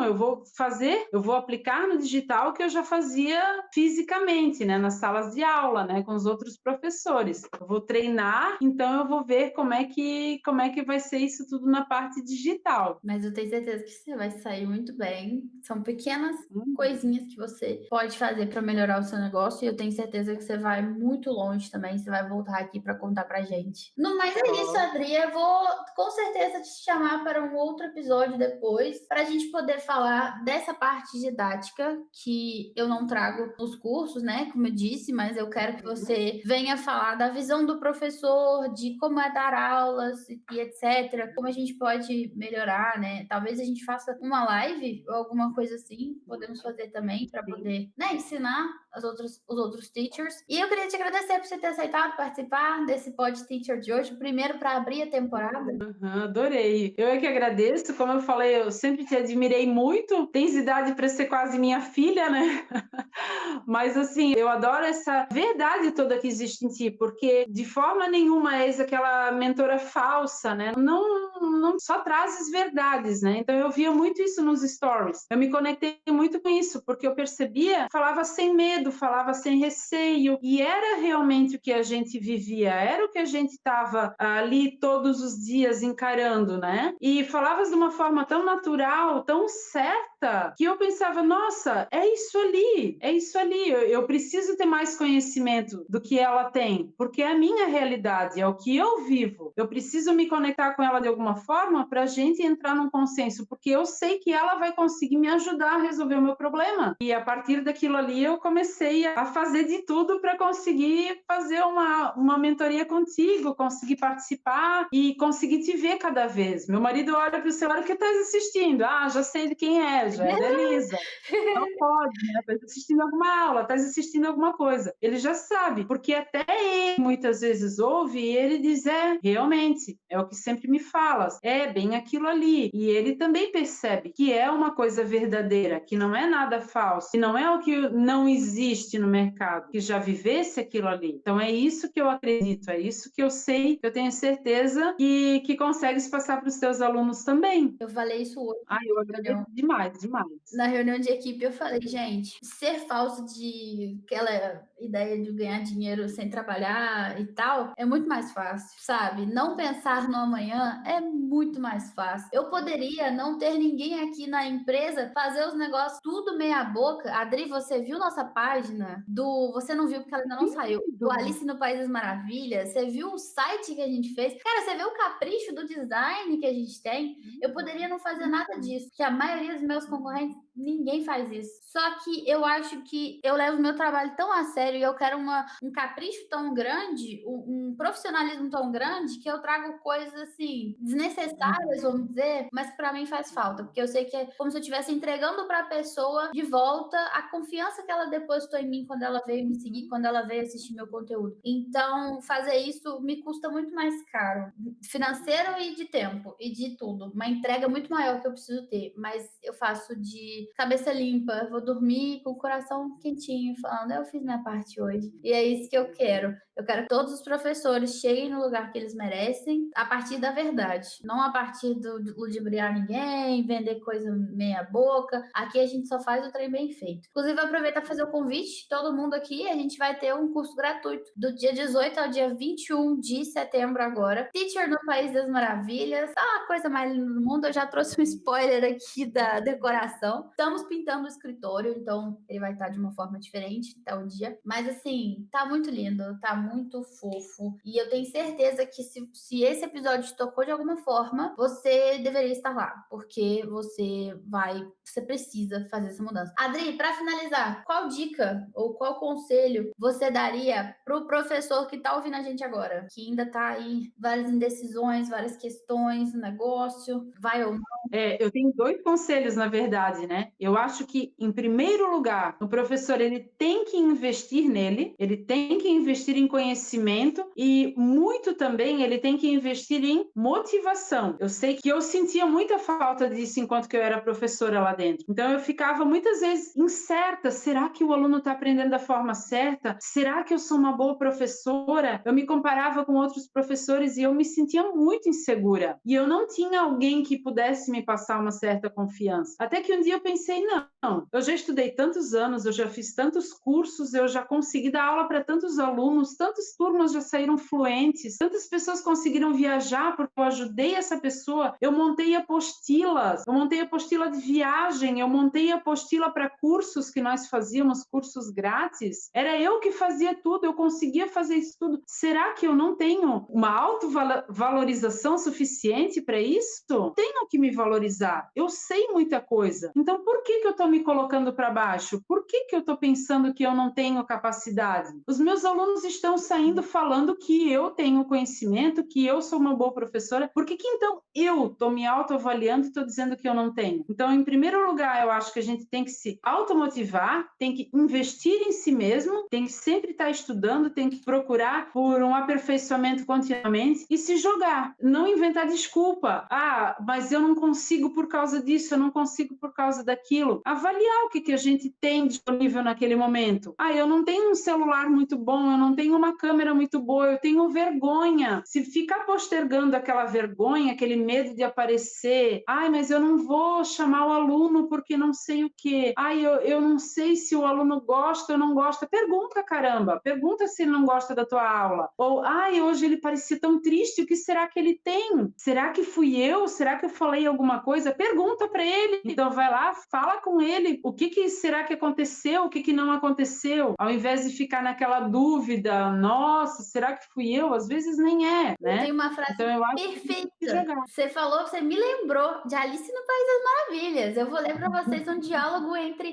eu vou aplicar no digital que eu já fazia fisicamente, né? Nas salas de aula, né? Com os outros professores. Eu vou treinar, então eu vou ver como é que vai ser isso tudo na parte digital. Mas eu tenho certeza que você vai sair muito bem. São pequenas coisinhas que você pode fazer para melhorar o seu negócio e eu tenho certeza que você vai muito longe também. Você vai voltar aqui para contar pra gente. No mais é isso, Adri. Eu vou com certeza te chamar para um outro episódio depois para a gente poder falar dessa parte didática que eu não trago nos cursos, né? Como eu disse, mas eu quero que você venha falar da visão do professor, de como é dar aulas e etc. Como a gente pode melhorar, né? Talvez a gente faça uma live ou alguma coisa assim. Podemos fazer também para poder, né, ensinar os outros teachers. E eu queria te agradecer por você ter aceitado participar desse Pod Teacher de hoje, primeiro para abrir a temporada. Adorei. Eu é que agradeço. Como eu falei, eu sempre te admirei muito. Tens idade para ser quase minha filha, né? Mas assim, eu adoro essa verdade toda que existe em ti, porque de forma nenhuma és aquela mentora falsa, né? Não só trazes verdades, né? Então eu via muito isso nos stories. Eu me conectei muito com isso, porque eu percebia, falava sem medo, falava sem receio, e era realmente o que a gente vivia, era o que a gente estava ali todos os dias encarando, né? E falavas de uma forma tão natural, tão certa, que eu pensava, nossa, é isso ali, é isso ali. Eu preciso ter mais conhecimento do que ela tem, porque é a minha realidade, é o que eu vivo. Eu preciso me conectar com ela de alguma forma para a gente entrar num consenso, porque eu sei que ela vai conseguir me ajudar a resolver o meu problema. E a partir daquilo ali eu comecei a fazer de tudo para conseguir fazer uma mentoria contigo, conseguir participar e conseguir te ver cada vez. Meu marido olha para o celular, o que estás assistindo? Ah, já sei de quem é, já é da Elisa. Não pode, né? Estás assistindo alguma aula, estás assistindo alguma coisa. Ele já sabe, porque até ele muitas vezes ouve e ele diz, realmente, é o que sempre me fala. falas, é bem aquilo ali. E ele também percebe que é uma coisa verdadeira, que não é nada falso, que não é o que não existe no mercado, que já vivesse aquilo ali. Então é isso que eu acredito, é isso que eu sei, que eu tenho certeza que consegues passar para os teus alunos também. Eu falei isso hoje Eu agradeço demais, demais. na reunião de equipe. Eu falei, gente, ser falso de aquela ideia de ganhar dinheiro sem trabalhar e tal é muito mais fácil, sabe? Não pensar no amanhã é muito mais fácil. Eu poderia não ter ninguém aqui na empresa, fazer os negócios tudo meia boca. Adri, você viu nossa página do... Você não viu porque ela ainda não saiu. Do Alice no País das Maravilhas. Você viu o site que a gente fez? Cara, você vê o capricho do design que a gente tem? Eu poderia não fazer nada disso, porque a maioria dos meus concorrentes, ninguém faz isso. Só que eu acho que eu levo meu trabalho tão a sério e eu quero um capricho tão grande, um profissionalismo tão grande, que eu trago coisas assim, desnecessárias, vamos dizer, mas para mim faz falta, porque eu sei que é como se eu estivesse entregando para a pessoa de volta a confiança que ela depositou em mim quando ela veio me seguir, quando ela veio assistir meu conteúdo. Então, fazer isso me custa muito mais caro, financeiro e de tempo e de tudo. Uma entrega muito maior que eu preciso ter, mas eu faço de cabeça limpa, vou dormir com o coração quentinho, falando, eu fiz minha parte hoje. E é isso que eu quero. Eu quero que todos os professores cheguem no lugar que eles merecem a partir da verdade, não a partir de ludibriar ninguém, vender coisa meia boca. Aqui a gente só faz o trem bem feito. Inclusive, vou aproveitar para fazer o convite, todo mundo aqui, a gente vai ter um curso gratuito do dia 18 ao dia 21 de setembro agora. Teacher no País das Maravilhas, a coisa mais linda do mundo. Eu já trouxe um spoiler aqui da decoração. Estamos pintando o escritório, então ele vai estar de uma forma diferente até o dia. Mas assim, tá muito lindo, tá muito fofo. E eu tenho certeza que se esse episódio te tocou de alguma forma, você deveria estar lá, porque você precisa fazer essa mudança. Adri, para finalizar, qual dica ou qual conselho você daria pro professor que tá ouvindo a gente agora, que ainda tá aí várias indecisões, várias questões no negócio, vai ou não? Eu tenho 2 conselhos, na verdade, né? Eu acho que, em primeiro lugar, o professor ele tem que investir nele, ele tem que investir em conhecimento e muito também ele tem que investir em motivação. Eu sei que eu sentia muita falta disso enquanto que eu era professora lá dentro. Então, eu ficava muitas vezes incerta. Será que o aluno está aprendendo da forma certa? Será que eu sou uma boa professora? Eu me comparava com outros professores e eu me sentia muito insegura. E eu não tinha alguém que pudesse me passar uma certa confiança. Até que um dia eu pensei, não, eu já estudei tantos anos, eu já fiz tantos cursos, eu já consegui dar aula para tantos alunos, tantas turmas já saíram fluentes, tantas pessoas conseguiram viajar porque eu ajudei essa pessoa, eu montei apostilas, eu montei apostila de viagem, eu montei apostila para cursos que nós fazíamos, cursos grátis, era eu que fazia tudo, eu conseguia fazer isso tudo. Será que eu não tenho uma autovalorização suficiente para isso? Tenho que me valorizar. Eu sei muita coisa. Então, por que eu estou me colocando para baixo? Por que eu estou pensando que eu não tenho capacidade? Os meus alunos estão saindo falando que eu tenho conhecimento, que eu sou uma boa professora. Por que então eu estou me autoavaliando e estou dizendo que eu não tenho? Então, em primeiro lugar, eu acho que a gente tem que se automotivar, tem que investir em si mesmo, tem que sempre estar estudando, tem que procurar por um aperfeiçoamento continuamente e se jogar. Não inventar desculpa. Mas eu não consigo por causa disso, eu não consigo por causa daquilo. Avaliar o que a gente tem disponível naquele momento. Eu não tenho um celular muito bom, eu não tenho uma câmera muito boa, eu tenho vergonha. Se ficar postergando aquela vergonha, aquele medo de aparecer, mas eu não vou chamar o aluno porque não sei o quê. Eu não sei se o aluno gosta ou não gosta. Pergunta, caramba. Pergunta se ele não gosta da tua aula. Ou, hoje ele parecia tão triste, o que será que ele tem? Será que fui eu? Será que eu falei alguma coisa? Pergunta para ele. Então vai lá, fala com ele. O que será que aconteceu? O que não aconteceu? Ao invés de ficar naquela dúvida, nossa, será que fui eu? Às vezes nem é, né? Tem uma frase então, eu acho perfeita. Que jogar. Você falou, você me lembrou de Alice no País das Maravilhas. Eu vou ler para vocês um diálogo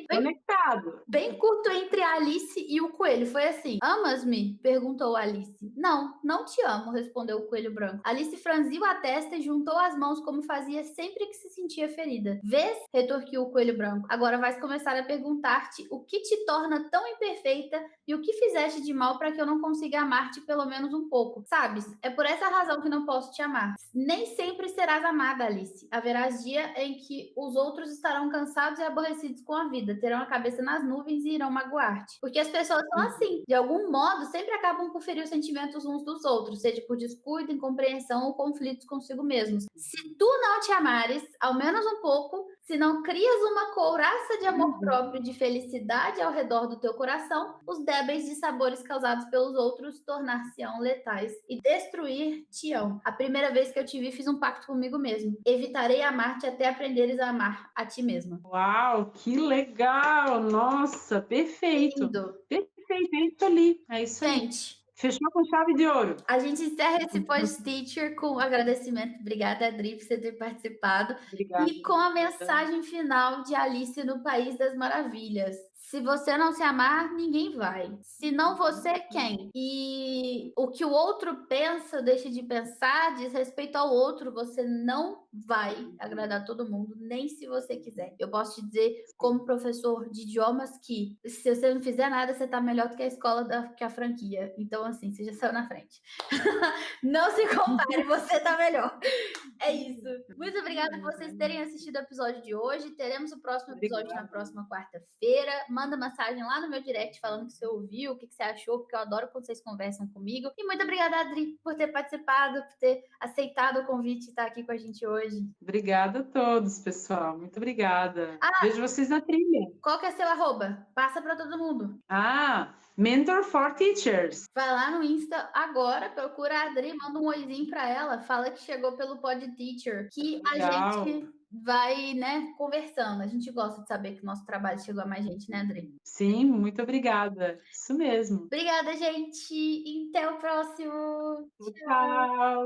Conectado. Bem curto entre a Alice e o coelho. Foi assim: Amas-me? Perguntou Alice. Não, não te amo, respondeu o coelho branco. Alice franziu a testa e juntou as mãos como fazia sempre que se sentia ferida. Vês? Retorquiu o coelho branco. Agora vais começar a perguntar-te o que te torna tão imperfeito feita e o que fizeste de mal para que eu não consiga amar-te pelo menos um pouco? Sabes? É por essa razão que não posso te amar. Nem sempre serás amada, Alice. Haverá dia em que os outros estarão cansados e aborrecidos com a vida, terão a cabeça nas nuvens e irão magoar-te. Porque as pessoas são assim, de algum modo, sempre acabam por ferir os sentimentos uns dos outros, seja por descuido, incompreensão ou conflitos consigo mesmos. Se tu não te amares, ao menos um pouco, se não crias uma couraça de amor próprio, de felicidade ao redor do teu coração, os débeis de sabores causados pelos outros tornar-se-ão letais e destruir-te-ão. A primeira vez que eu te vi, fiz um pacto comigo mesmo. Evitarei amar-te até aprenderes a amar a ti mesma. Uau, que legal! Nossa, perfeito! Lindo. Perfeito, é isso ali. É isso aí. Gente, Fechou com chave de ouro. a gente encerra esse Pod-Teacher com agradecimento. Obrigada, Adri, por você ter participado. Obrigada. E com a mensagem final de Alice no País das Maravilhas. Se você não se amar, ninguém vai. Se não você, quem? E o que o outro pensa, deixa de pensar, diz respeito ao outro, você não vai agradar todo mundo, nem se você quiser. Eu posso te dizer, como professor de idiomas, que se você não fizer nada, você tá melhor do que a escola, que a franquia. Então, assim, você já saiu na frente. Não se compare, você tá melhor. É isso. Muito obrigada por vocês terem assistido o episódio de hoje. Teremos o próximo episódio na próxima quarta-feira. Manda mensagem lá no meu direct falando que você ouviu, o que você achou, porque eu adoro quando vocês conversam comigo. E muito obrigada, Adri, por ter participado, por ter aceitado o convite e estar aqui com a gente hoje. Obrigada a todos, pessoal. Muito obrigada. Vejo vocês na trilha. Qual que é seu arroba? Passa para todo mundo. Mentor for Teachers. Vai lá no Insta agora, procura a Adri, manda um oizinho para ela, fala que chegou pelo Pod Teacher, que Legal. a gente vai, né, conversando. A gente gosta de saber que o nosso trabalho chegou a mais gente, né, Adri? Sim, muito obrigada. Isso mesmo. Obrigada, gente. E até o próximo. Tchau.